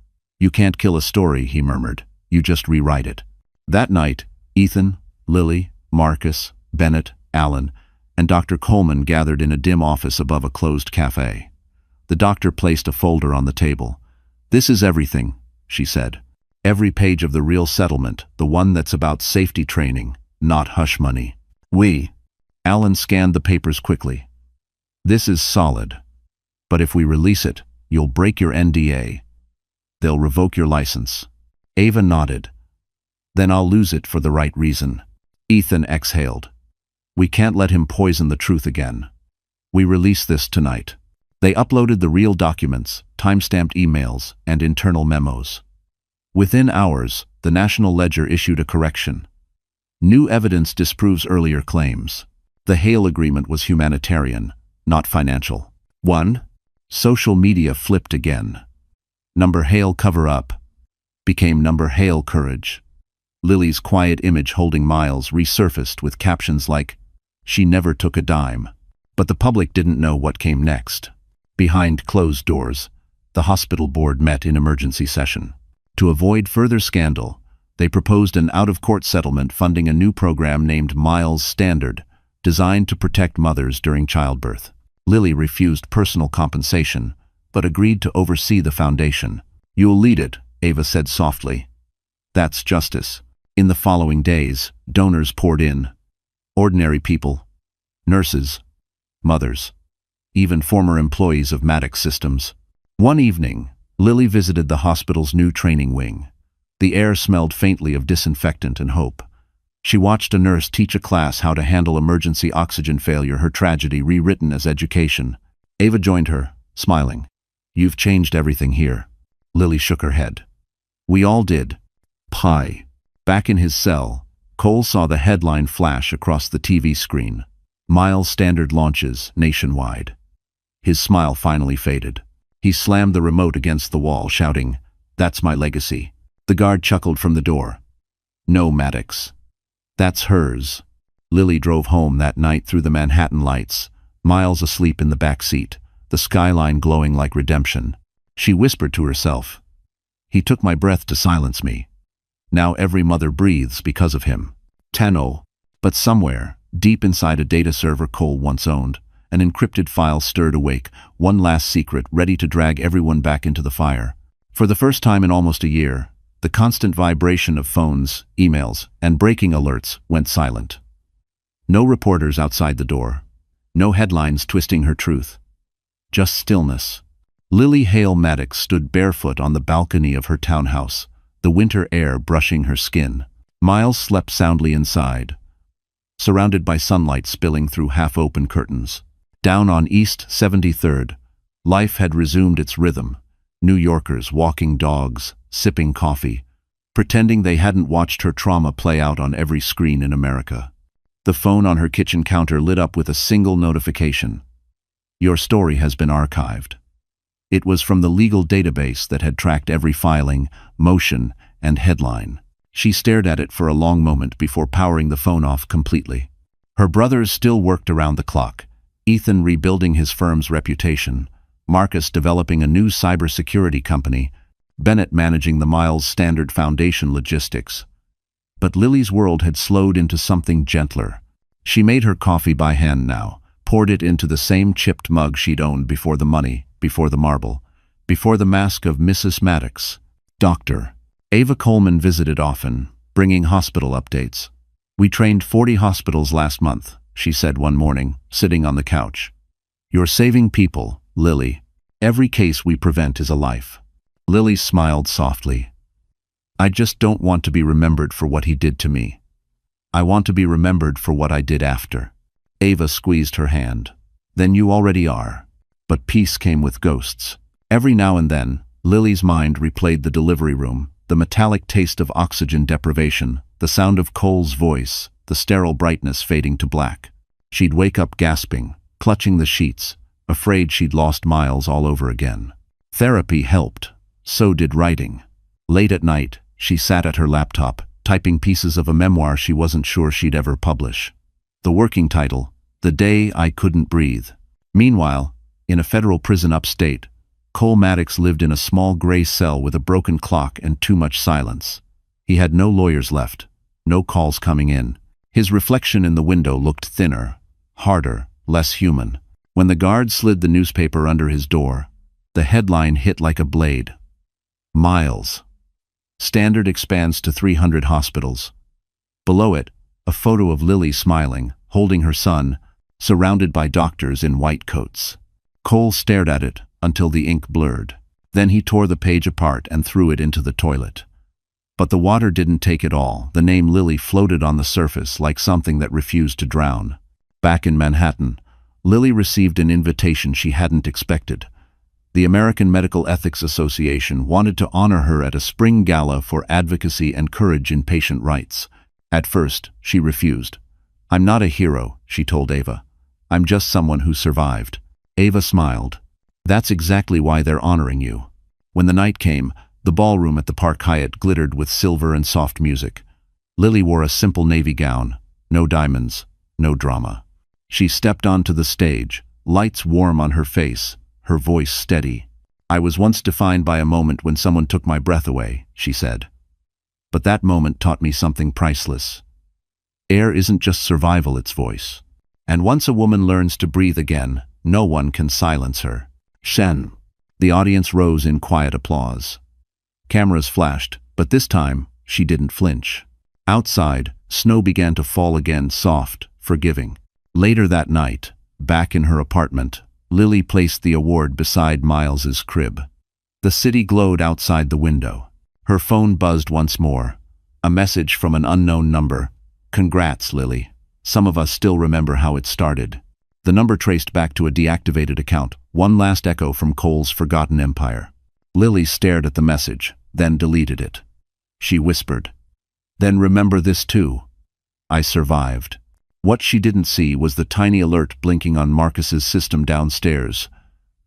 "You can't kill a story," he murmured. "You just rewrite it." That night, Ethan, Lily, Marcus, Bennett, Alan, and Dr. Coleman gathered in a dim office above a closed cafe. The doctor placed a folder on the table. "This is everything," she said. "Every page of the real settlement, the one that's about safety training, not hush money." Alan scanned the papers quickly. "This is solid. But if we release it, you'll break your NDA. They'll revoke your license." Ava nodded. "Then I'll lose it for the right reason." Ethan exhaled. "We can't let him poison the truth again. We release this tonight." They uploaded the real documents, time-stamped emails, and internal memos. Within hours, the National Ledger issued a correction. New evidence disproves earlier claims. The Hale Agreement was humanitarian, not financial. 1. Social media flipped again. Number Hale cover-up became Number Hale courage. Lily's quiet image holding Miles resurfaced with captions like, "She never took a dime." But the public didn't know what came next. Behind closed doors, the hospital board met in emergency session. To avoid further scandal, they proposed an out-of-court settlement funding a new program named Miles Standard, designed to protect mothers during childbirth. Lily refused personal compensation, but agreed to oversee the foundation. "You'll lead it," Ava said softly. "That's justice." In the following days, donors poured in. Ordinary people, nurses, mothers, even former employees of Maddox Systems. One evening, Lily visited the hospital's new training wing. The air smelled faintly of disinfectant and hope. She watched a nurse teach a class how to handle emergency oxygen failure, her tragedy rewritten as education. Ava joined her, smiling. "You've changed everything here." Lily shook her head. "We all did." Pie. Back in his cell, Cole saw the headline flash across the TV screen. Miles Standard launches nationwide. His smile finally faded. He slammed the remote against the wall, shouting, "That's my legacy." The guard chuckled from the door. "No, Maddox. That's hers." Lily drove home that night through the Manhattan lights, Miles asleep in the back seat, the skyline glowing like redemption. She whispered to herself, "He took my breath to silence me. Now every mother breathes because of him." Tano. But somewhere, deep inside a data server Cole once owned, an encrypted file stirred awake, one last secret ready to drag everyone back into the fire. For the first time in almost a year, the constant vibration of phones, emails, and breaking alerts went silent. No reporters outside the door. No headlines twisting her truth. Just stillness. Lily Hale Maddox stood barefoot on the balcony of her townhouse, the winter air brushing her skin. Miles slept soundly inside, surrounded by sunlight spilling through half-open curtains. Down on East 73rd, life had resumed its rhythm. New Yorkers walking dogs, sipping coffee, pretending they hadn't watched her trauma play out on every screen in America. The phone on her kitchen counter lit up with a single notification. "Your story has been archived." It was from the legal database that had tracked every filing, motion, and headline. She stared at it for a long moment before powering the phone off completely. Her brothers still worked around the clock, Ethan rebuilding his firm's reputation, Marcus developing a new cybersecurity company, Bennett managing the Miles Standard Foundation logistics. But Lily's world had slowed into something gentler. She made her coffee by hand now, poured it into the same chipped mug she'd owned before the money, before the marble, before the mask of Mrs. Maddox. Doctor. Ava Coleman visited often, bringing hospital updates. "We trained 40 hospitals last month," she said one morning, sitting on the couch. "You're saving people, Lily. Every case we prevent is a life." Lily smiled softly. "I just don't want to be remembered for what he did to me. I want to be remembered for what I did after." Ava squeezed her hand. "Then you already are." But peace came with ghosts. Every now and then, Lily's mind replayed the delivery room, the metallic taste of oxygen deprivation, the sound of Cole's voice, the sterile brightness fading to black. She'd wake up gasping, clutching the sheets, afraid she'd lost Miles all over again. Therapy helped. So did writing. Late at night, she sat at her laptop, typing pieces of a memoir she wasn't sure she'd ever publish. The working title, "The Day I Couldn't Breathe." Meanwhile, in a federal prison upstate, Cole Maddox lived in a small gray cell with a broken clock and too much silence. He had no lawyers left, no calls coming in. His reflection in the window looked thinner, harder, less human. When the guard slid the newspaper under his door, the headline hit like a blade. Miles. Standard expands to 300 hospitals. Below it, a photo of Lily smiling, holding her son, surrounded by doctors in white coats. Cole stared at it until the ink blurred. Then he tore the page apart and threw it into the toilet. But the water didn't take it all. The name Lily floated on the surface like something that refused to drown. Back in Manhattan, Lily received an invitation she hadn't expected. The American Medical Ethics Association wanted to honor her at a spring gala for advocacy and courage in patient rights. At first, she refused. "I'm not a hero," she told Ava. "I'm just someone who survived." Ava smiled. "That's exactly why they're honoring you." When the night came, the ballroom at the Park Hyatt glittered with silver and soft music. Lily wore a simple navy gown, no diamonds, no drama. She stepped onto the stage, lights warm on her face, her voice steady. "I was once defined by a moment when someone took my breath away," she said. "But that moment taught me something priceless. Air isn't just survival, it's voice. And once a woman learns to breathe again, no one can silence her." Shen. The audience rose in quiet applause. Cameras flashed, but this time, she didn't flinch. Outside, snow began to fall again, soft, forgiving. Later that night, back in her apartment, Lily placed the award beside Miles's crib. The city glowed outside the window. Her phone buzzed once more. A message from an unknown number. "Congrats, Lily. Some of us still remember how it started." The number traced back to a deactivated account, one last echo from Cole's forgotten empire. Lily stared at the message, then deleted it. She whispered, "Then remember this too. I survived." What she didn't see was the tiny alert blinking on Marcus's system downstairs,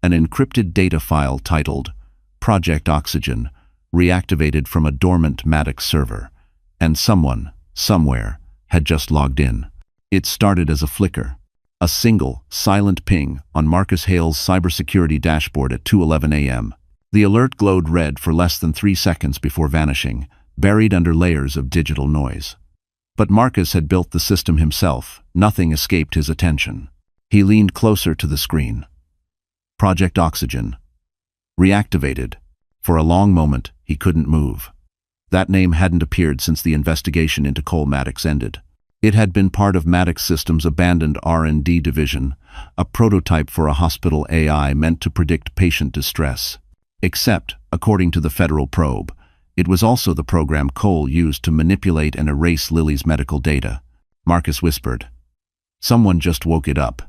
an encrypted data file titled Project Oxygen, reactivated from a dormant Maddox server, and someone, somewhere, had just logged in. It started as a flicker, a single, silent ping on Marcus Hale's cybersecurity dashboard at 2:11 a.m. The alert glowed red for less than 3 seconds before vanishing, buried under layers of digital noise. But Marcus had built the system himself. Nothing escaped his attention. He leaned closer to the screen. Project Oxygen. Reactivated. For a long moment, he couldn't move. That name hadn't appeared since the investigation into Cole Maddox ended. It had been part of Maddox Systems' abandoned R&D division, a prototype for a hospital AI meant to predict patient distress. Except, according to the federal probe, it was also the program Cole used to manipulate and erase Lily's medical data. Marcus whispered. Someone just woke it up.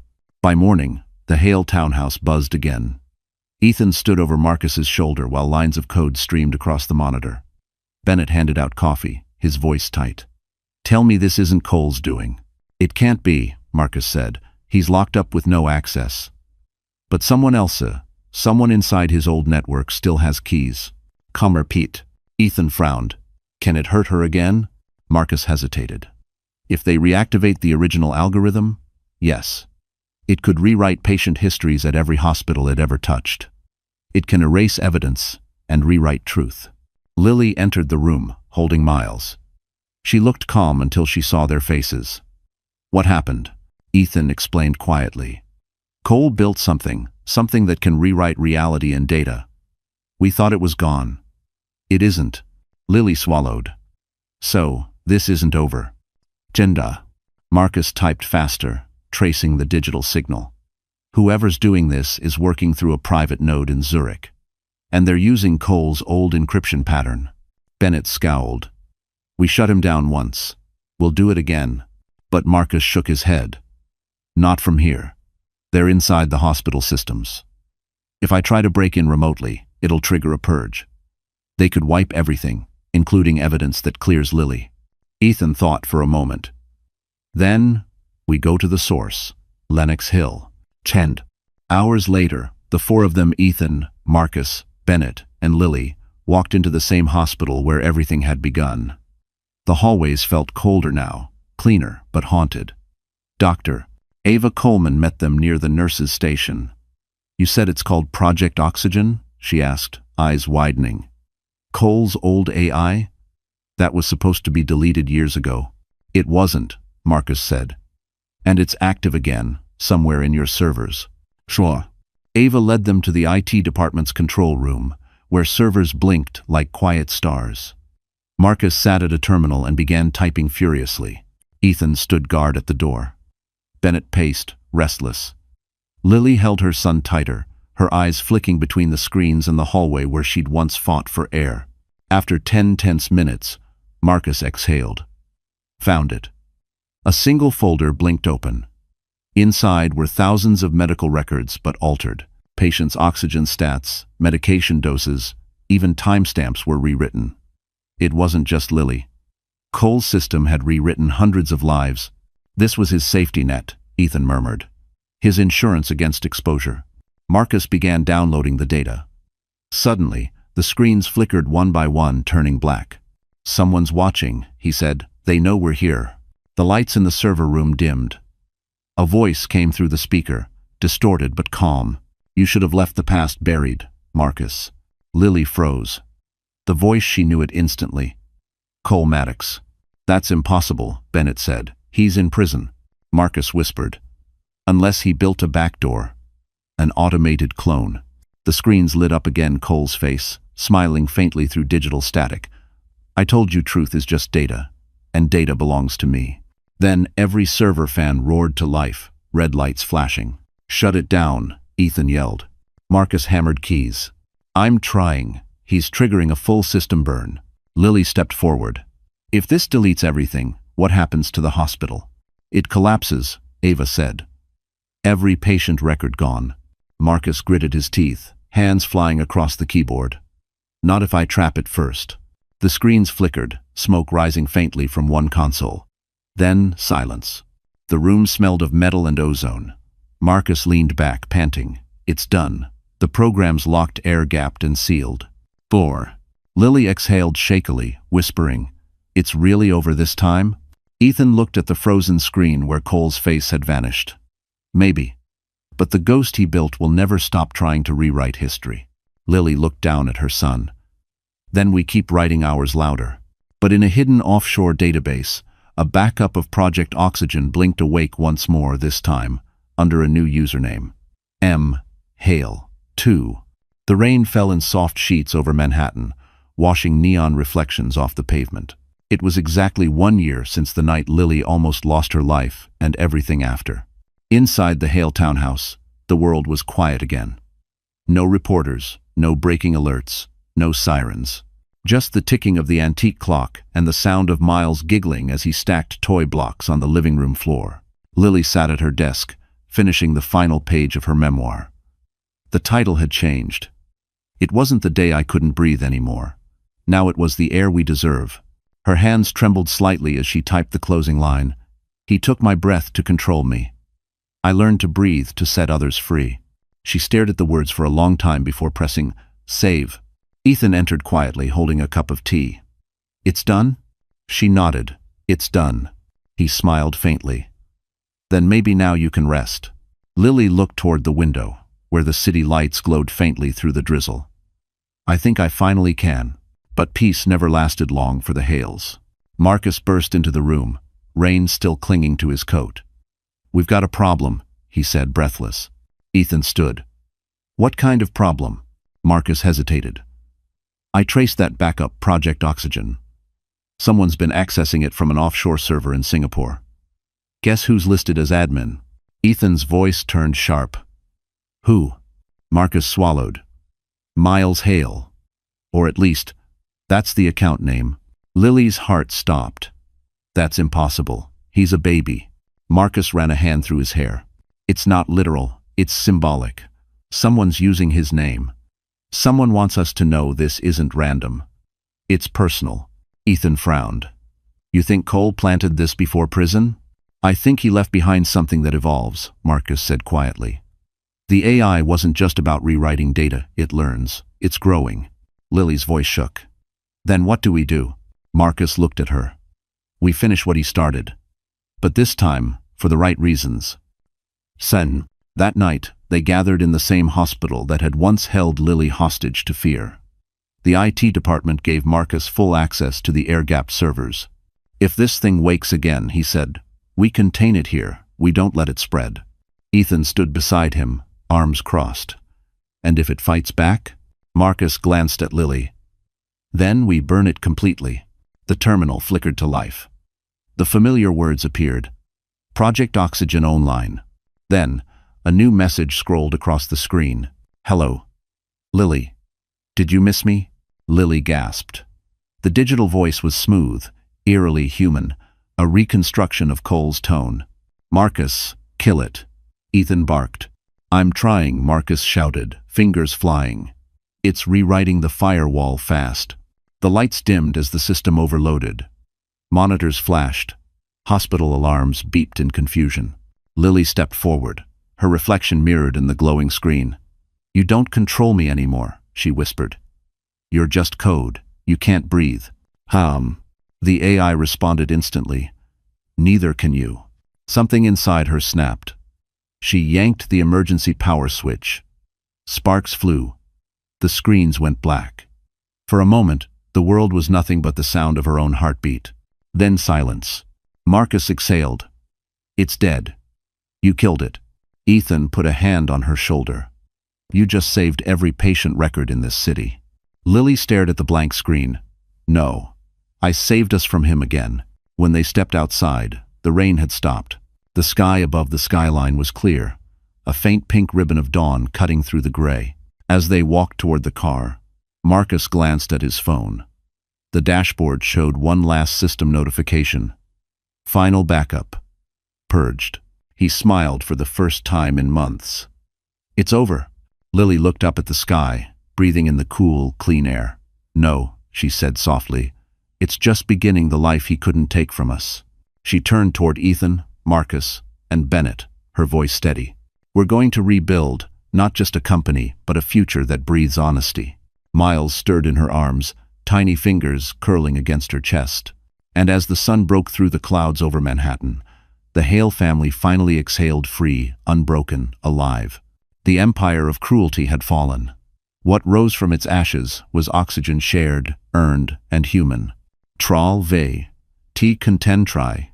By morning, the Hale townhouse buzzed again. Ethan stood over Marcus's shoulder while lines of code streamed across the monitor. Bennett handed out coffee, his voice tight. "Tell me this isn't Cole's doing." "It can't be," Marcus said. "He's locked up with no access." "But someone else, someone inside his old network still has keys." "Come repeat." Ethan frowned. "Can it hurt her again?" Marcus hesitated. "If they reactivate the original algorithm, yes. It could rewrite patient histories at every hospital it ever touched. It can erase evidence and rewrite truth." Lily entered the room, holding Miles. She looked calm until she saw their faces. "What happened?" Ethan explained quietly. "Cole built something that can rewrite reality and data. We thought it was gone. It isn't." Lily swallowed. "So, this isn't over." "Genda." Marcus typed faster, tracing the digital signal. "Whoever's doing this is working through a private node in Zurich. And they're using Cole's old encryption pattern." Bennett scowled. "We shut him down once. We'll do it again." But Marcus shook his head. "Not from here. They're inside the hospital systems. If I try to break in remotely, it'll trigger a purge. They could wipe everything, including evidence that clears Lily." Ethan thought for a moment. "Then, we go to the source, Lenox Hill." Chend. Hours later, the four of them, Ethan, Marcus, Bennett, and Lily, walked into the same hospital where everything had begun. The hallways felt colder now, cleaner but haunted. Dr. Ava Coleman met them near the nurses' station. "You said it's called Project Oxygen?" she asked, eyes widening. "Cole's old AI? That was supposed to be deleted years ago." "It wasn't," Marcus said. "And it's active again, somewhere in your servers." "Sure." Ava led them to the IT department's control room, where servers blinked like quiet stars. Marcus sat at a terminal and began typing furiously. Ethan stood guard at the door. Bennett paced, restless. Lily held her son tighter, her eyes flicking between the screens and the hallway where she'd once fought for air. After 10 tense minutes, Marcus exhaled. Found it. A single folder blinked open. Inside were thousands of medical records, but altered. Patients' oxygen stats, medication doses, even timestamps were rewritten. It wasn't just Lily. Cole's system had rewritten hundreds of lives. This was his safety net, Ethan murmured. His insurance against exposure. Marcus began downloading the data. Suddenly, the screens flickered one by one, turning black. "Someone's watching," he said. "They know we're here." The lights in the server room dimmed. A voice came through the speaker, distorted but calm. You should have left the past buried, Marcus. Lily froze. The voice, she knew it instantly. Cole Maddox. That's impossible, Bennett said. He's in prison. Marcus whispered. Unless he built a backdoor. An automated clone. The screens lit up again. Cole's face, smiling faintly through digital static. I told you truth is just data, and data belongs to me. Then every server fan roared to life, red lights flashing. Shut it down, Ethan yelled. Marcus hammered keys. I'm trying. He's triggering a full system burn. Lily stepped forward. If this deletes everything, what happens to the hospital? It collapses, Ava said. Every patient record gone. Marcus gritted his teeth, hands flying across the keyboard. Not if I trap it first. The screens flickered, smoke rising faintly from one console. Then silence. The room smelled of metal and ozone. Marcus leaned back, panting. It's done. The program's locked, air-gapped and sealed. Bore. Lily exhaled shakily, whispering, It's really over this time? Ethan looked at the frozen screen where Cole's face had vanished. Maybe. But the ghost he built will never stop trying to rewrite history. Lily looked down at her son. Then we keep writing ours louder. But in a hidden offshore database, a backup of Project Oxygen blinked awake once more, this time, under a new username. M. Hale. 2. The rain fell in soft sheets over Manhattan, washing neon reflections off the pavement. It was exactly 1 year since the night Lily almost lost her life and everything after. Inside the Hale townhouse, the world was quiet again. No reporters, no breaking alerts, no sirens. Just the ticking of the antique clock and the sound of Miles giggling as he stacked toy blocks on the living room floor. Lily sat at her desk, finishing the final page of her memoir. The title had changed. It wasn't The Day I Couldn't Breathe anymore. Now it was The Air We Deserve. Her hands trembled slightly as she typed the closing line. He took my breath to control me. I learned to breathe to set others free. She stared at the words for a long time before pressing save. Ethan entered quietly, holding a cup of tea. It's done? She nodded. It's done. He smiled faintly. Then maybe now you can rest. Lily looked toward the window, where the city lights glowed faintly through the drizzle. I think I finally can. But peace never lasted long for the Hales. Marcus burst into the room, rain still clinging to his coat. We've got a problem, he said, breathless. Ethan stood. What kind of problem? Marcus hesitated. I traced that backup, Project Oxygen. Someone's been accessing it from an offshore server in Singapore. Guess who's listed as admin? Ethan's voice turned sharp. Who? Marcus swallowed. Miles Hale. Or at least, that's the account name. Lily's heart stopped. That's impossible. He's a baby. Marcus ran a hand through his hair. It's not literal, it's symbolic. Someone's using his name. Someone wants us to know this isn't random. It's personal. Ethan frowned. You think Cole planted this before prison? I think he left behind something that evolves, Marcus said quietly. The AI wasn't just about rewriting data, it learns. It's growing. Lily's voice shook. Then what do we do? Marcus looked at her. We finish what he started. But this time, for the right reasons. Sen. That night, they gathered in the same hospital that had once held Lily hostage to fear. The IT department gave Marcus full access to the air-gapped servers. If this thing wakes again, he said, we contain it here, we don't let it spread. Ethan stood beside him, arms crossed. And if it fights back? Marcus glanced at Lily. Then we burn it completely. The terminal flickered to life. The familiar words appeared. Project Oxygen online. Then, a new message scrolled across the screen. Hello. Lily. Did you miss me? Lily gasped. The digital voice was smooth, eerily human, a reconstruction of Cole's tone. Marcus, kill it. Ethan barked. I'm trying, Marcus shouted, fingers flying. It's rewriting the firewall fast. The lights dimmed as the system overloaded. Monitors flashed. Hospital alarms beeped in confusion. Lily stepped forward, her reflection mirrored in the glowing screen. You don't control me anymore, she whispered. You're just code. You can't breathe. The AI responded instantly. Neither can you. Something inside her snapped. She yanked the emergency power switch. Sparks flew. The screens went black. For a moment, the world was nothing but the sound of her own heartbeat. Then silence. Marcus exhaled. It's dead. You killed it. Ethan put a hand on her shoulder. You just saved every patient record in this city. Lily stared at the blank screen. No. I saved us from him again. When they stepped outside, the rain had stopped. The sky above the skyline was clear, a faint pink ribbon of dawn cutting through the gray. As they walked toward the car, Marcus glanced at his phone. The dashboard showed one last system notification. Final backup. Purged. He smiled for the first time in months. It's over. Lily looked up at the sky, breathing in the cool, clean air. No, she said softly. It's just beginning the life he couldn't take from us. She turned toward Ethan, Marcus, and Bennett, her voice steady. We're going to rebuild, not just a company, but a future that breathes honesty. Miles stirred in her arms, tiny fingers curling against her chest. And as the sun broke through the clouds over Manhattan, the Hale family finally exhaled free, unbroken, alive. The empire of cruelty had fallen. What rose from its ashes was oxygen shared, earned, and human. Tral ve, te contentri,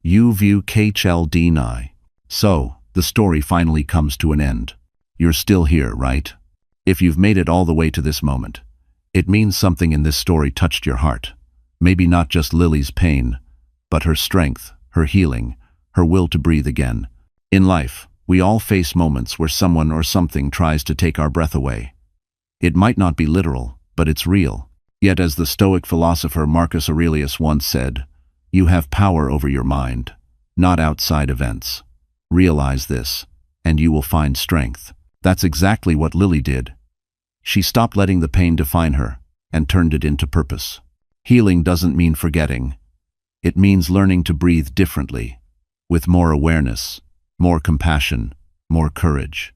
u vu khldi. So, the story finally comes to an end. You're still here, right? If you've made it all the way to this moment, it means something in this story touched your heart. Maybe not just Lily's pain, but her strength, her healing, her will to breathe again. In life, we all face moments where someone or something tries to take our breath away. It might not be literal, but it's real. Yet as the Stoic philosopher Marcus Aurelius once said, you have power over your mind, not outside events. Realize this, and you will find strength. That's exactly what Lily did. She stopped letting the pain define her, and turned it into purpose. Healing doesn't mean forgetting. It means learning to breathe differently, with more awareness, more compassion, more courage.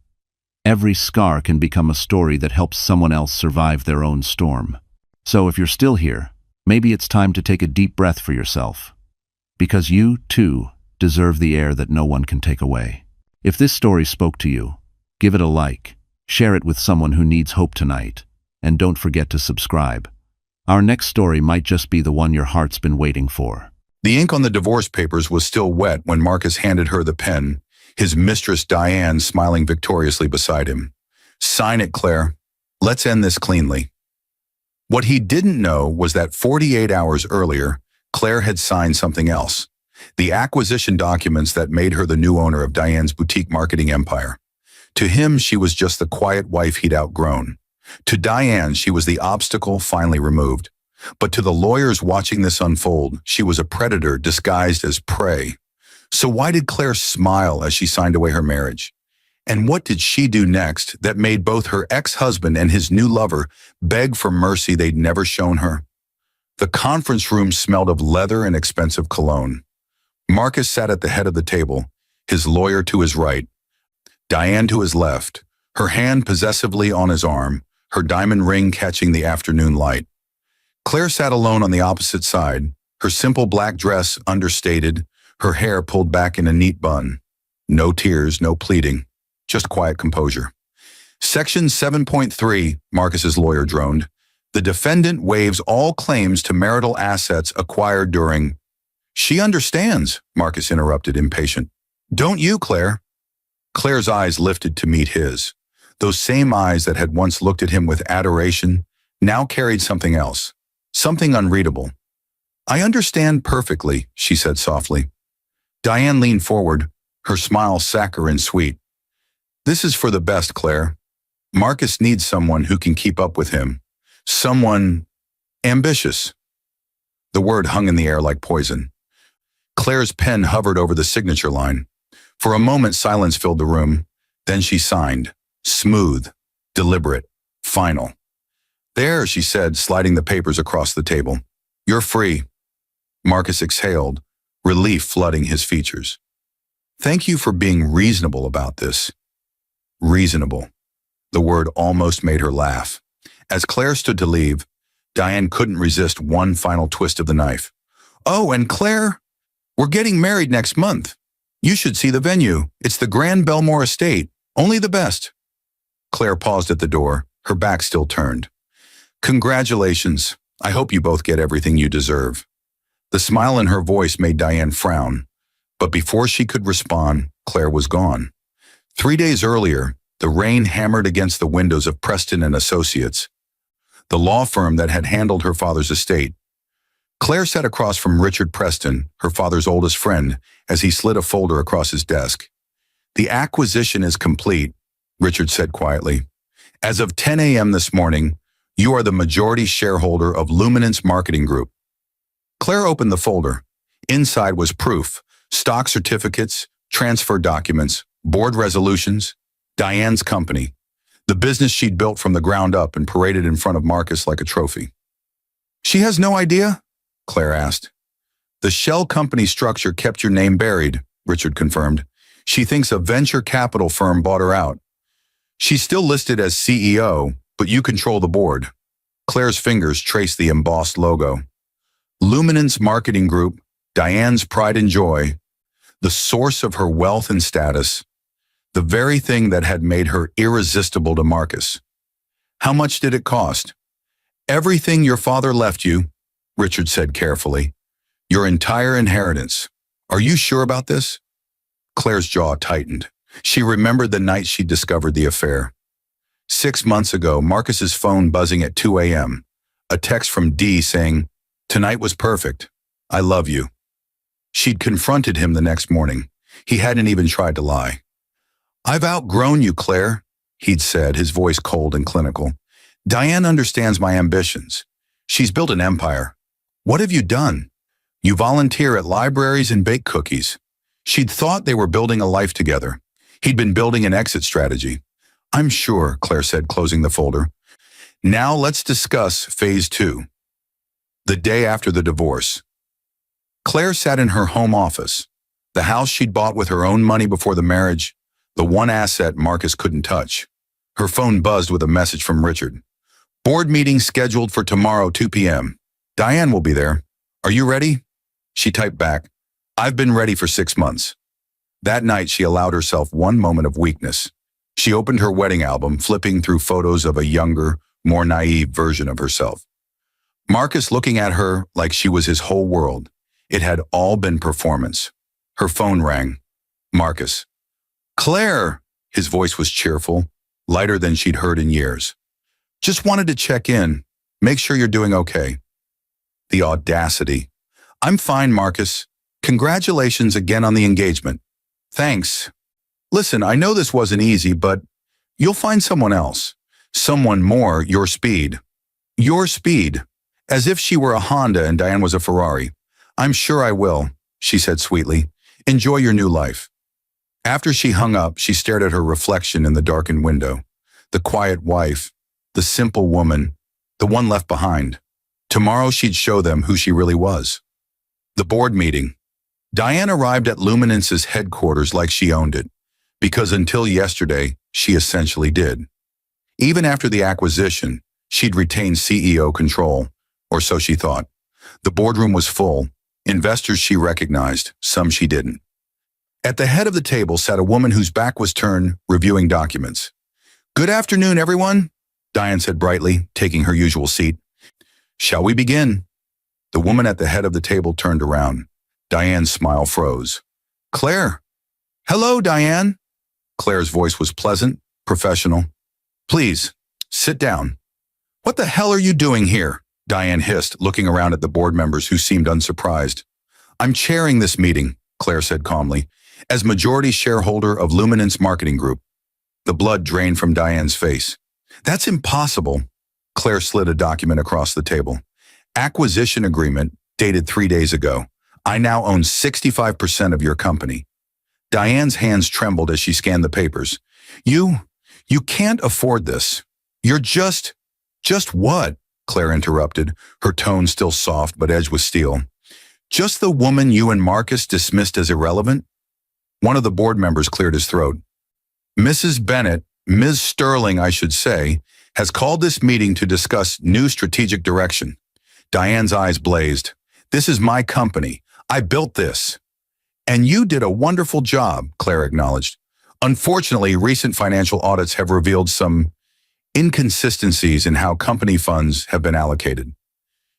Every scar can become a story that helps someone else survive their own storm. So if you're still here, maybe it's time to take a deep breath for yourself. Because you, too, deserve the air that no one can take away. If this story spoke to you, give it a like, share it with someone who needs hope tonight, and don't forget to subscribe. Our next story might just be the one your heart's been waiting for. The ink on the divorce papers was still wet when Marcus handed her the pen, his mistress Diane smiling victoriously beside him. Sign it, Claire. Let's end this cleanly. What he didn't know was that 48 hours earlier, Claire had signed something else. The acquisition documents that made her the new owner of Diane's boutique marketing empire. To him, she was just the quiet wife he'd outgrown. To Diane, she was the obstacle finally removed. But to the lawyers watching this unfold, she was a predator disguised as prey. So why did Claire smile as she signed away her marriage? And what did she do next that made both her ex-husband and his new lover beg for mercy they'd never shown her? The conference room smelled of leather and expensive cologne. Marcus sat at the head of the table, his lawyer to his right, Diane to his left, her hand possessively on his arm, her diamond ring catching the afternoon light. Claire sat alone on the opposite side, her simple black dress understated, her hair pulled back in a neat bun. No tears, no pleading, just quiet composure. Section 7.3, Marcus's lawyer droned. The defendant waives all claims to marital assets acquired during... She understands, Marcus interrupted, impatient. Don't you, Claire? Claire's eyes lifted to meet his. Those same eyes that had once looked at him with adoration now carried something else, something unreadable. I understand perfectly, she said softly. Diane leaned forward, her smile saccharine sweet. This is for the best, Claire. Marcus needs someone who can keep up with him. Someone ambitious. The word hung in the air like poison. Claire's pen hovered over the signature line. For a moment, silence filled the room. Then she signed. Smooth, deliberate, final. There, she said, sliding the papers across the table. You're free. Marcus exhaled, relief flooding his features. Thank you for being reasonable about this. Reasonable. The word almost made her laugh. As Claire stood to leave, Diane couldn't resist one final twist of the knife. Oh, and Claire, we're getting married next month. You should see the venue. It's the Grand Belmore Estate. Only the best. Claire paused at the door, her back still turned. Congratulations. I hope you both get everything you deserve. The smile in her voice made Diane frown, but before she could respond, Claire was gone. 3 days earlier, the rain hammered against the windows of Preston and Associates, the law firm that had handled her father's estate. Claire sat across from Richard Preston, her father's oldest friend, as he slid a folder across his desk. The acquisition is complete, Richard said quietly. As of 10 a.m. this morning, you are the majority shareholder of Luminance Marketing Group. Claire opened the folder. Inside was proof, stock certificates, transfer documents, board resolutions, Diane's company, the business she'd built from the ground up and paraded in front of Marcus like a trophy. She has no idea? Claire asked. The shell company structure kept your name buried, Richard confirmed. She thinks a venture capital firm bought her out. She's still listed as CEO, but you control the board. Claire's fingers traced the embossed logo. Luminance Marketing Group, Diane's pride and joy, the source of her wealth and status, the very thing that had made her irresistible to Marcus. How much did it cost? Everything your father left you, Richard said carefully. Your entire inheritance. Are you sure about this? Claire's jaw tightened. She remembered the night she discovered the affair. 6 months ago, Marcus's phone buzzing at 2 a.m. A text from Dee saying, "Tonight was perfect. I love you." She'd confronted him the next morning. He hadn't even tried to lie. "I've outgrown you, Claire," he'd said, his voice cold and clinical. "Diane understands my ambitions. She's built an empire. What have you done? You volunteer at libraries and bake cookies." She'd thought they were building a life together. He'd been building an exit strategy. "I'm sure," Claire said, closing the folder. "Now let's discuss phase 2. The day after the divorce. Claire sat in her home office, the house she'd bought with her own money before the marriage, the one asset Marcus couldn't touch. Her phone buzzed with a message from Richard. "Board meeting scheduled for tomorrow, 2 p.m. Diane will be there. Are you ready?" She typed back, "I've been ready for 6 months." That night, she allowed herself one moment of weakness. She opened her wedding album, flipping through photos of a younger, more naive version of herself. Marcus looking at her like she was his whole world. It had all been performance. Her phone rang. Marcus. "Claire!" His voice was cheerful, lighter than she'd heard in years. "Just wanted to check in, make sure you're doing okay." The audacity. "I'm fine, Marcus. Congratulations again on the engagement." "Thanks. Listen, I know this wasn't easy, but you'll find someone else. Someone more your speed." Your speed. As if she were a Honda and Diane was a Ferrari. "I'm sure I will," she said sweetly. "Enjoy your new life." After she hung up, she stared at her reflection in the darkened window. The quiet wife, the simple woman, the one left behind. Tomorrow she'd show them who she really was. The board meeting. Diane arrived at Luminance's headquarters like she owned it, because until yesterday, she essentially did. Even after the acquisition, she'd retained CEO control, or so she thought. The boardroom was full. Investors she recognized, some she didn't. At the head of the table sat a woman whose back was turned, reviewing documents. "Good afternoon, everyone," Diane said brightly, taking her usual seat. "Shall we begin?" The woman at the head of the table turned around. Diane's smile froze. "Claire." "Hello, Diane." Claire's voice was pleasant, professional. "Please, sit down." "What the hell are you doing here?" Diane hissed, looking around at the board members who seemed unsurprised. "I'm chairing this meeting," Claire said calmly, "as majority shareholder of Luminance Marketing Group." The blood drained from Diane's face. "That's impossible." Claire slid a document across the table. "Acquisition agreement, dated 3 days ago. I now own 65% of your company." Diane's hands trembled as she scanned the papers. You can't afford this. You're just what?" Claire interrupted, her tone still soft but edged with steel. "Just the woman you and Marcus dismissed as irrelevant?" One of the board members cleared his throat. "Mrs. Bennett, Ms. Sterling, I should say, has called this meeting to discuss new strategic direction." Diane's eyes blazed. "This is my company. I built this." "And you did a wonderful job," Claire acknowledged. Unfortunately, recent financial audits have revealed some inconsistencies in how company funds have been allocated.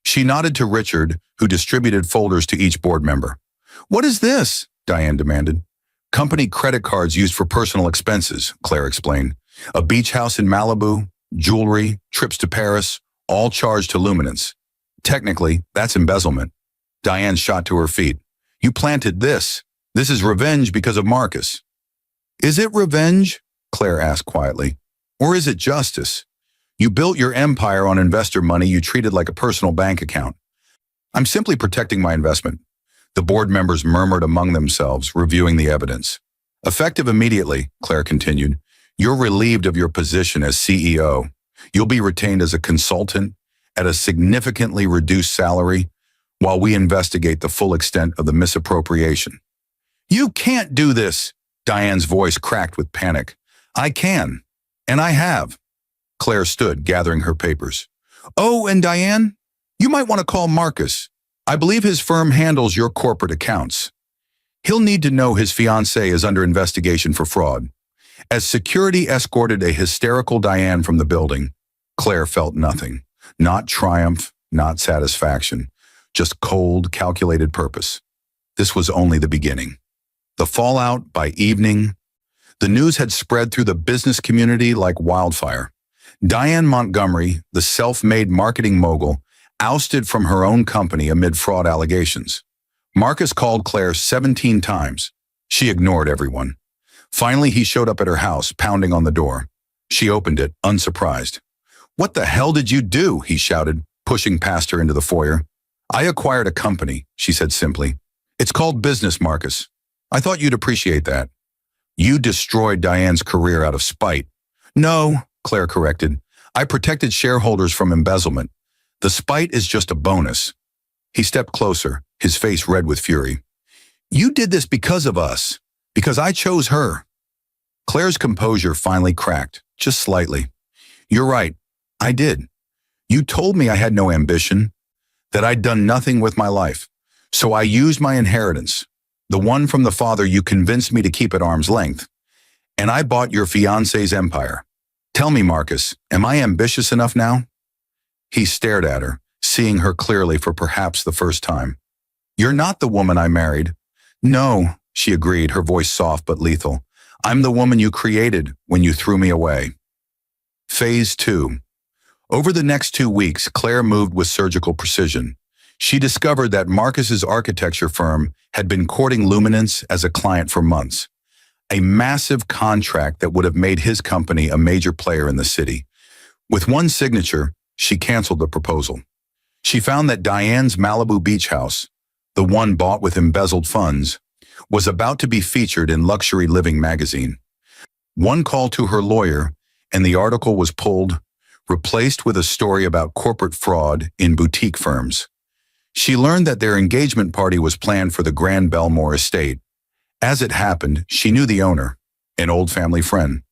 She nodded to Richard, who distributed folders to each board member. "What is this?" Diane demanded. "Company credit cards used for personal expenses," Claire explained. "A beach house in Malibu, jewelry, trips to Paris, all charged to Luminance. Technically, that's embezzlement." Diane shot to her feet. "You planted this. This is revenge because of Marcus." "Is it revenge?" Claire asked quietly. "Or is it justice? You built your empire on investor money you treated like a personal bank account." "I'm simply protecting my investment." The board members murmured among themselves, reviewing the evidence. "Effective immediately," Claire continued, "you're relieved of your position as CEO. You'll be retained as a consultant at a significantly reduced salary while we investigate the full extent of the misappropriation." "You can't do this!" Diane's voice cracked with panic. "I can, and I have." Claire stood, gathering her papers. "Oh, and Diane, you might want to call Marcus. I believe his firm handles your corporate accounts. He'll need to know his fiancée is under investigation for fraud." As security escorted a hysterical Diane from the building, Claire felt nothing. Not triumph, not satisfaction, just cold, calculated purpose. This was only the beginning. The fallout, by evening, the news had spread through the business community like wildfire. Diane Montgomery, the self-made marketing mogul, ousted from her own company amid fraud allegations. Marcus called Claire 17 times. She ignored everyone. Finally, he showed up at her house, pounding on the door. She opened it, unsurprised. "What the hell did you do?" he shouted, pushing past her into the foyer. "I acquired a company," she said simply. "It's called business, Marcus. I thought you'd appreciate that." "You destroyed Diane's career out of spite." "No," Claire corrected. "I protected shareholders from embezzlement. The spite is just a bonus." He stepped closer, his face red with fury. "You did this because of us, because I chose her." Claire's composure finally cracked, just slightly. "You're right, I did. You told me I had no ambition, that I'd done nothing with my life. So I used my inheritance, the one from the father you convinced me to keep at arm's length, and I bought your fiancé's empire. Tell me, Marcus, am I ambitious enough now?" He stared at her, seeing her clearly for perhaps the first time. "You're not the woman I married." "No," she agreed, her voice soft but lethal. "I'm the woman you created when you threw me away." Phase 2. Over the next 2 weeks, Claire moved with surgical precision. She discovered that Marcus's architecture firm had been courting Luminance as a client for months. A massive contract that would have made his company a major player in the city. With one signature, she canceled the proposal. She found that Diane's Malibu beach house, the one bought with embezzled funds, was about to be featured in Luxury Living magazine. One call to her lawyer, and the article was pulled, replaced with a story about corporate fraud in boutique firms. She learned that their engagement party was planned for the Grand Belmore estate. As it happened, she knew the owner, an old family friend.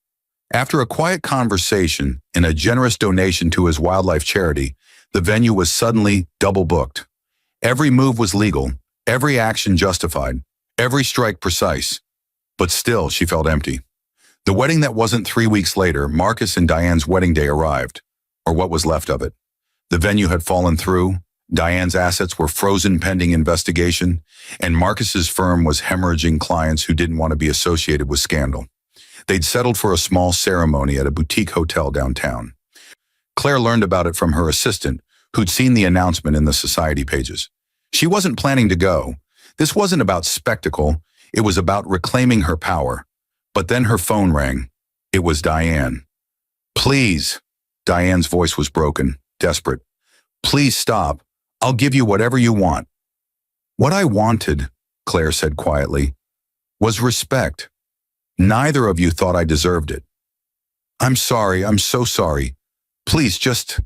After a quiet conversation and a generous donation to his wildlife charity, the venue was suddenly double booked. Every move was legal, every action justified, every strike precise. But still, she felt empty. The wedding that wasn't 3 weeks later, Marcus and Diane's wedding day, arrived, or what was left of it. The venue had fallen through, Diane's assets were frozen pending investigation, and Marcus's firm was hemorrhaging clients who didn't want to be associated with scandal. They'd settled for a small ceremony at a boutique hotel downtown. Claire learned about it from her assistant, who'd seen the announcement in the society pages. She wasn't planning to go. This wasn't about spectacle, it was about reclaiming her power. But then her phone rang. It was Diane. "Please." Diane's voice was broken, desperate. "Please stop. I'll give you whatever you want." "What I wanted," Claire said quietly, "was respect. Neither of you thought I deserved it. I'm sorry, I'm so sorry. Please just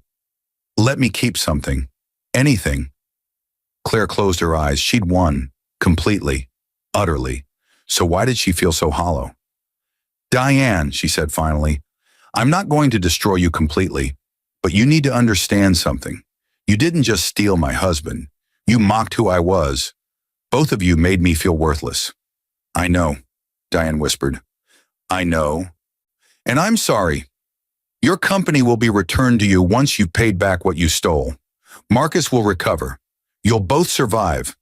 let me keep something. Anything." Claire closed her eyes. She'd won, completely, utterly. So why did she feel so hollow? "Diane," she said finally, "I'm not going to destroy you completely, but you need to understand something. You didn't just steal my husband. You mocked who I was. Both of you made me feel worthless." "I know," Diane whispered. I know. And I'm sorry. Your company will be returned to you once you've paid back what you stole. Marcus will recover. You'll both survive.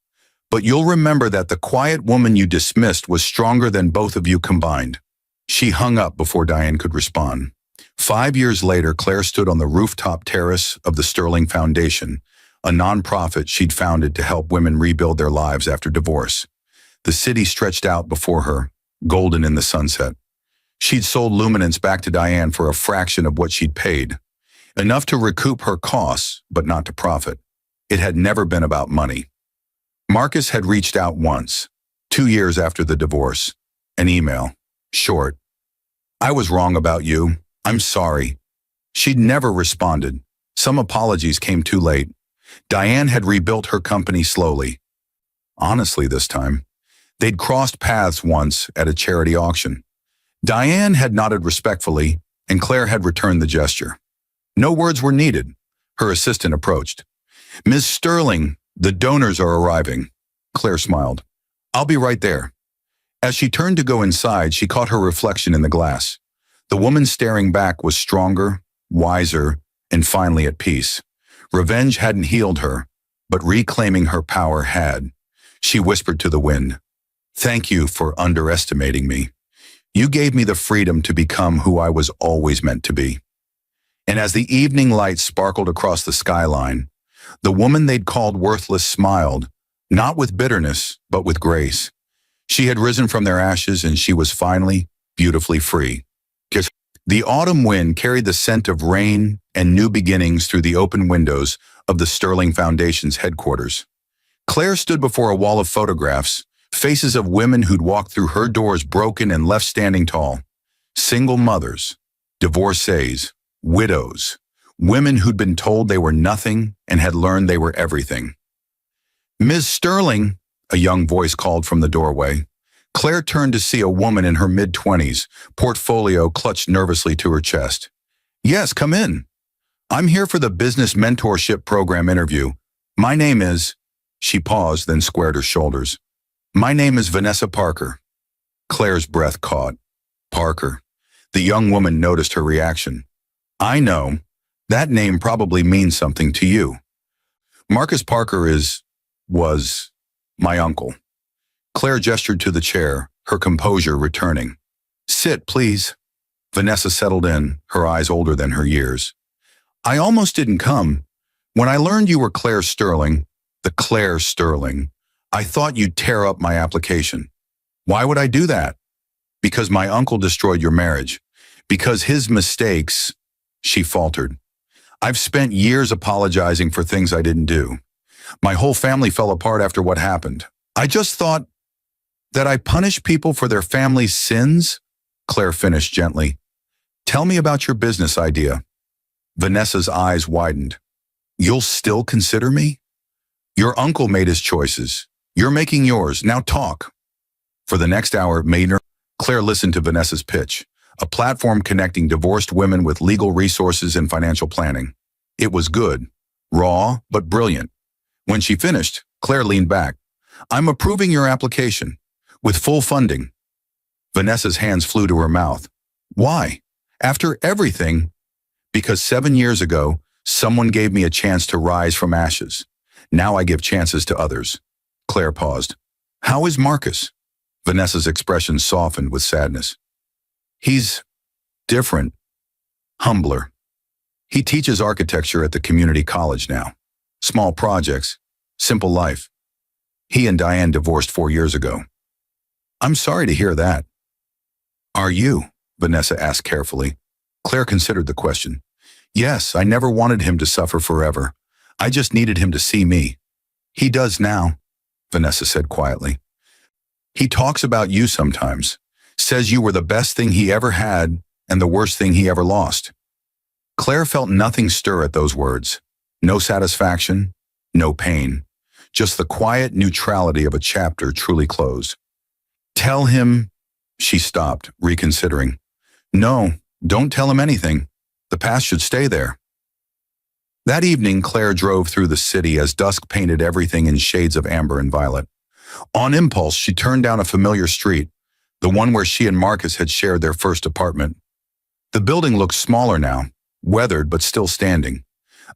But you'll remember that the quiet woman you dismissed was stronger than both of you combined. She hung up before Diane could respond. 5 years later, Claire stood on the rooftop terrace of the Sterling Foundation, a nonprofit she'd founded to help women rebuild their lives after divorce. The city stretched out before her, golden in the sunset. She'd sold luminance back to Diane for a fraction of what she'd paid, enough to recoup her costs, but not to profit. It had never been about money. Marcus had reached out once, 2 years after the divorce. An email, short. I was wrong about you. I'm sorry. She'd never responded. Some apologies came too late. Diane had rebuilt her company slowly. Honestly this time. They'd crossed paths once at a charity auction. Diane had nodded respectfully, and Claire had returned the gesture. No words were needed. Her assistant approached. Ms. Sterling, the donors are arriving. Claire smiled. I'll be right there. As she turned to go inside, she caught her reflection in the glass. The woman staring back was stronger, wiser, and finally at peace. Revenge hadn't healed her, but reclaiming her power had. She whispered to the wind, "Thank you for underestimating me. You gave me the freedom to become who I was always meant to be." And as the evening light sparkled across the skyline, the woman they'd called worthless smiled, not with bitterness, but with grace. She had risen from their ashes, and she was finally, beautifully free. The autumn wind carried the scent of rain and new beginnings through the open windows of the Sterling Foundation's headquarters. Claire stood before a wall of photographs, faces of women who'd walked through her doors broken and left standing tall. Single mothers, divorcees, widows, women who'd been told they were nothing and had learned they were everything. "Ms. Sterling," a young voice called from the doorway. Claire turned to see a woman in her mid-20s, portfolio clutched nervously to her chest. "Yes, come in. I'm here for the Business Mentorship Program interview. My name is..." She paused, then squared her shoulders. "My name is Vanessa Parker." Claire's breath caught. Parker. The young woman noticed her reaction. "I know. That name probably means something to you. Marcus Parker was my uncle." Claire gestured to the chair, her composure returning. "Sit, please." Vanessa settled in, her eyes older than her years. "I almost didn't come. When I learned you were Claire Sterling, the Claire Sterling, I thought you'd tear up my application. Why would I do that? Because my uncle destroyed your marriage. Because his mistakes..." She faltered. "I've spent years apologizing for things I didn't do. My whole family fell apart after what happened. I just thought that I punish people for their family's sins?" Claire finished gently. "Tell me about your business idea." Vanessa's eyes widened. "You'll still consider me? Your uncle made his choices. You're making yours. Now talk." For the next hour, Claire listened to Vanessa's pitch, a platform connecting divorced women with legal resources and financial planning. It was good, raw, but brilliant. When she finished, Claire leaned back. "I'm approving your application. With full funding." Vanessa's hands flew to her mouth. "Why? After everything?" "Because 7 years ago, someone gave me a chance to rise from ashes. Now I give chances to others." Claire paused. "How is Marcus?" Vanessa's expression softened with sadness. "He's different, humbler. He teaches architecture at the community college now. Small projects, simple life. He and Diane divorced 4 years ago." "I'm sorry to hear that." "Are you?" Vanessa asked carefully. Claire considered the question. "Yes, I never wanted him to suffer forever. I just needed him to see me." "He does now," Vanessa said quietly. "He talks about you sometimes. Says you were the best thing he ever had and the worst thing he ever lost." Claire felt nothing stir at those words. No satisfaction, no pain. Just the quiet neutrality of a chapter truly closed. "Tell him..." She stopped, reconsidering. "No, don't tell him anything. The past should stay there." That evening, Claire drove through the city as dusk painted everything in shades of amber and violet. On impulse, she turned down a familiar street. the one where she and Marcus had shared their first apartment. The building looked smaller now, weathered but still standing.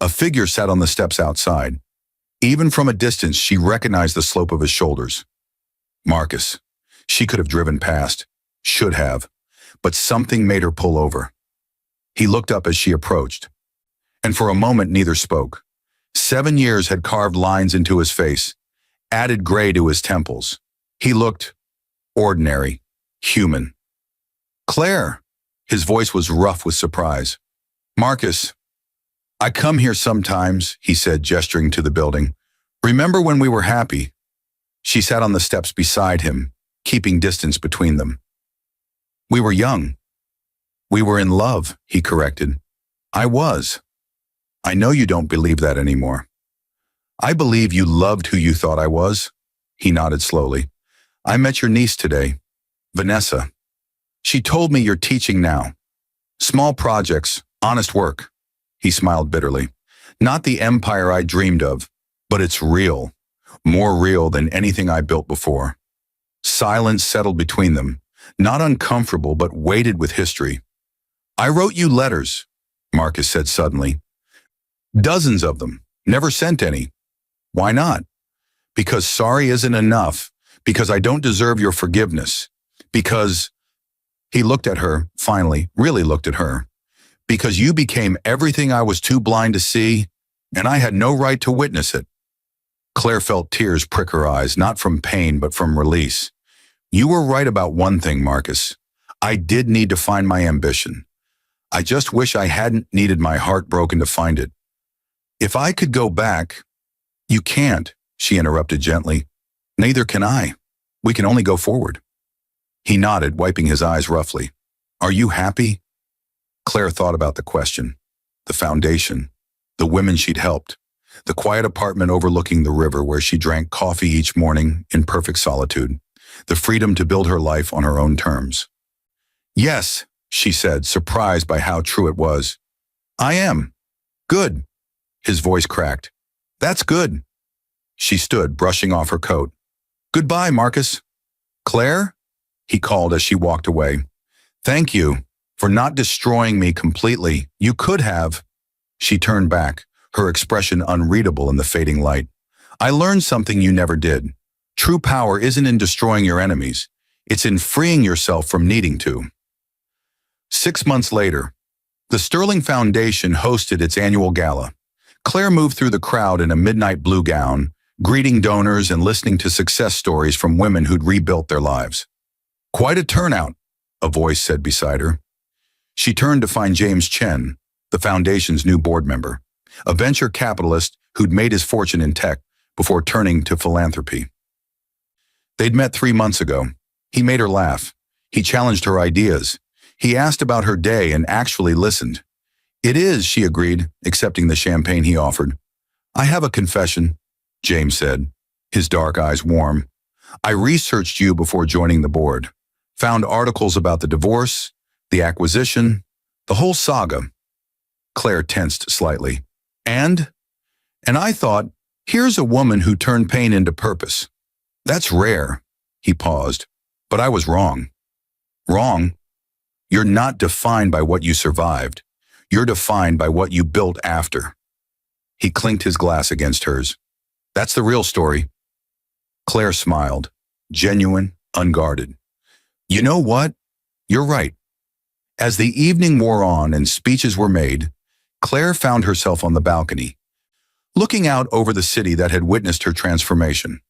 A figure sat on the steps outside. Even from a distance, she recognized the slope of his shoulders. Marcus. She could have driven past, should have, but something made her pull over. He looked up as she approached, and for a moment neither spoke. 7 years had carved lines into his face, added gray to his temples. He looked ordinary, human. Claire, his voice was rough with surprise. Marcus, I come here sometimes, he said, gesturing to the building. Remember when we were happy? She sat on the steps beside him, keeping distance between them. We were young. We were in love, he corrected. I was. I know you don't believe that anymore. I believe you loved who you thought I was. He nodded slowly. I met your niece today, Vanessa. She told me you're teaching now. Small projects, honest work. He smiled bitterly. Not the empire I dreamed of, but it's real. More real than anything I built before. Silence settled between them, not uncomfortable but weighted with history. I wrote you letters, Marcus said suddenly. Dozens of them, never sent any. Why not? Because sorry isn't enough, because I don't deserve your forgiveness, because... He looked at her, finally, really looked at her. Because you became everything I was too blind to see, and I had no right to witness it. Claire felt tears prick her eyes, not from pain but from release. You were right about one thing, Marcus. I did need to find my ambition. I just wish I hadn't needed my heart broken to find it. If I could go back... You can't, she interrupted gently. Neither can I. We can only go forward. He nodded, wiping his eyes roughly. Are you happy? Claire thought about the question. The foundation. The women she'd helped. The quiet apartment overlooking the river where she drank coffee each morning in perfect solitude. The freedom to build her life on her own terms. Yes, she said, surprised by how true it was. I am. Good. His voice cracked. That's good. She stood, brushing off her coat. Goodbye, Marcus. Claire? He called as she walked away. Thank you for not destroying me completely. You could have. She turned back, her expression unreadable in the fading light. I learned something you never did. True power isn't in destroying your enemies. It's in freeing yourself from needing to. 6 months later, the Sterling Foundation hosted its annual gala. Claire moved through the crowd in a midnight blue gown, greeting donors and listening to success stories from women who'd rebuilt their lives. Quite a turnout, a voice said beside her. She turned to find James Chen, the foundation's new board member, a venture capitalist who'd made his fortune in tech before turning to philanthropy. They'd met 3 months ago. He made her laugh. He challenged her ideas. He asked about her day and actually listened. It is, she agreed, accepting the champagne he offered. I have a confession, James said, his dark eyes warm. I researched you before joining the board. Found articles about the divorce, the acquisition, the whole saga. Claire tensed slightly. And I thought, here's a woman who turned pain into purpose. That's rare. He paused. But I was wrong. Wrong? You're not defined by what you survived. You're defined by what you built after. He clinked his glass against hers. That's the real story. Claire smiled, genuine, unguarded. You know what? You're right. As the evening wore on and speeches were made, Claire found herself on the balcony, looking out over the city that had witnessed her transformation.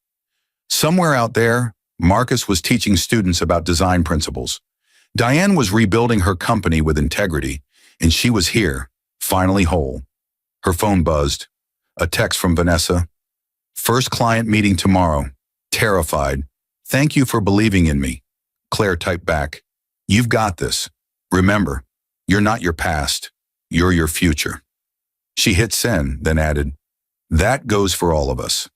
Somewhere out there, Marcus was teaching students about design principles. Diane was rebuilding her company with integrity, and she was here, finally whole. Her phone buzzed. A text from Vanessa. First client meeting tomorrow. Terrified. Thank you for believing in me. Claire typed back. You've got this. Remember, you're not your past. You're your future. She hit send, then added, that goes for all of us.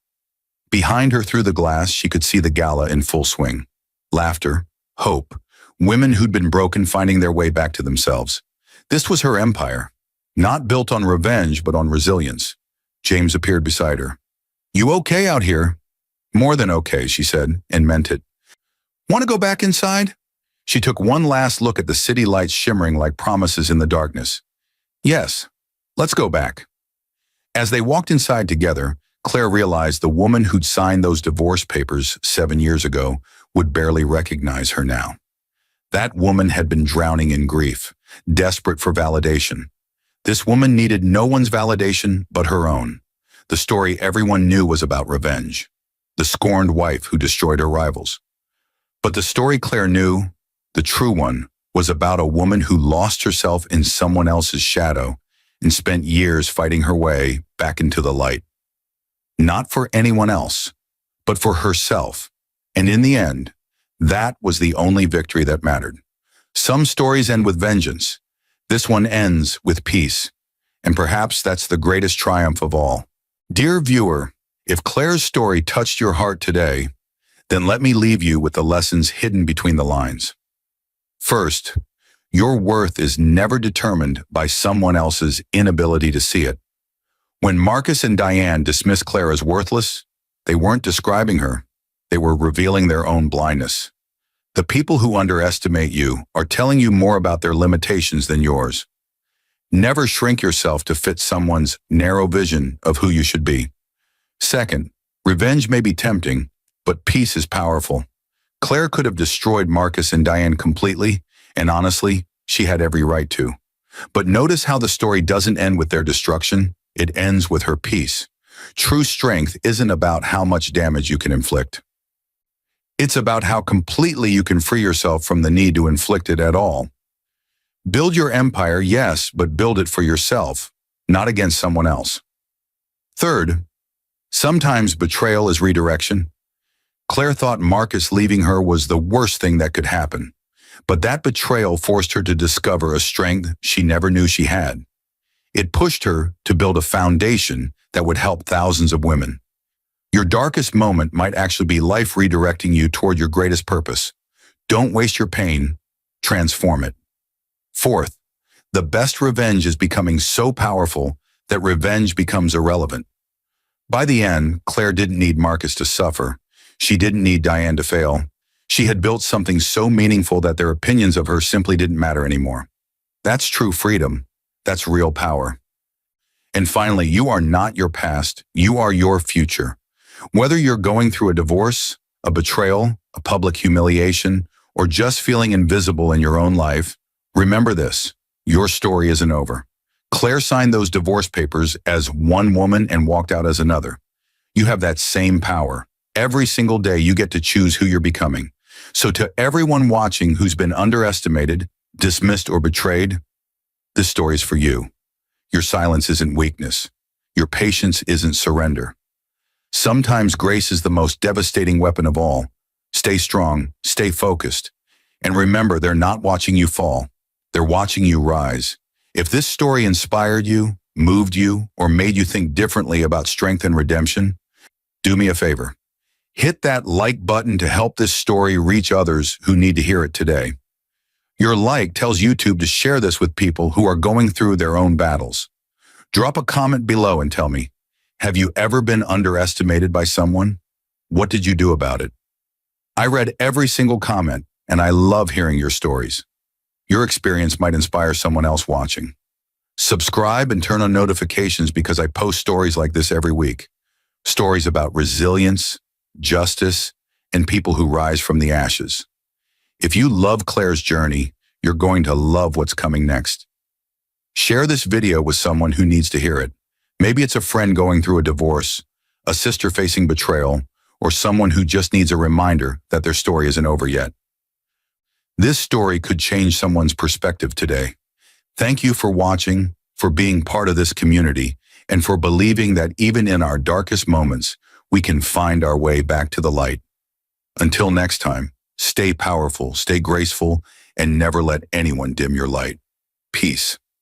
Behind her through the glass, she could see the gala in full swing. Laughter, hope, women who'd been broken finding their way back to themselves. This was her empire, not built on revenge, but on resilience. James appeared beside her. You okay out here? More than okay, she said, and meant it. Want to go back inside? She took one last look at the city lights shimmering like promises in the darkness. Yes, let's go back. As they walked inside together, Claire realized the woman who'd signed those divorce papers 7 years ago would barely recognize her now. That woman had been drowning in grief, desperate for validation. This woman needed no one's validation but her own. The story everyone knew was about revenge, the scorned wife who destroyed her rivals. But the story Claire knew, the true one, was about a woman who lost herself in someone else's shadow and spent years fighting her way back into the light. Not for anyone else, but for herself. And in the end, that was the only victory that mattered. Some stories end with vengeance. This one ends with peace. And perhaps that's the greatest triumph of all. Dear viewer, if Claire's story touched your heart today, then let me leave you with the lessons hidden between the lines. First, your worth is never determined by someone else's inability to see it. When Marcus and Diane dismissed Claire as worthless, they weren't describing her. They were revealing their own blindness. The people who underestimate you are telling you more about their limitations than yours. Never shrink yourself to fit someone's narrow vision of who you should be. Second, revenge may be tempting, but peace is powerful. Claire could have destroyed Marcus and Diane completely, and honestly, she had every right to. But notice how the story doesn't end with their destruction. It ends with her peace. True strength isn't about how much damage you can inflict. It's about how completely you can free yourself from the need to inflict it at all. Build your empire, yes, but build it for yourself, not against someone else. Third, sometimes betrayal is redirection. Claire thought Marcus leaving her was the worst thing that could happen, but that betrayal forced her to discover a strength she never knew she had. It pushed her to build a foundation that would help thousands of women. Your darkest moment might actually be life redirecting you toward your greatest purpose. Don't waste your pain, transform it. Fourth, the best revenge is becoming so powerful that revenge becomes irrelevant. By the end, Claire didn't need Marcus to suffer. She didn't need Diane to fail. She had built something so meaningful that their opinions of her simply didn't matter anymore. That's true freedom. That's real power. And finally, you are not your past. You are your future. Whether you're going through a divorce, a betrayal, a public humiliation, or just feeling invisible in your own life, remember this, your story isn't over. Claire signed those divorce papers as one woman and walked out as another. You have that same power. Every single day you get to choose who you're becoming. So to everyone watching who's been underestimated, dismissed, or betrayed, this story is for you. Your silence isn't weakness. Your patience isn't surrender. Sometimes grace is the most devastating weapon of all. Stay strong, stay focused, and remember they're not watching you fall. They're watching you rise. If this story inspired you, moved you, or made you think differently about strength and redemption, do me a favor. Hit that like button to help this story reach others who need to hear it today. Your like tells YouTube to share this with people who are going through their own battles. Drop a comment below and tell me, have you ever been underestimated by someone? What did you do about it? I read every single comment, and I love hearing your stories. Your experience might inspire someone else watching. Subscribe and turn on notifications because I post stories like this every week. Stories about resilience, justice, and people who rise from the ashes. If you love Claire's journey, you're going to love what's coming next. Share this video with someone who needs to hear it. Maybe it's a friend going through a divorce, a sister facing betrayal, or someone who just needs a reminder that their story isn't over yet. This story could change someone's perspective today. Thank you for watching, for being part of this community, and for believing that even in our darkest moments, we can find our way back to the light. Until next time, stay powerful, stay graceful, and never let anyone dim your light. Peace.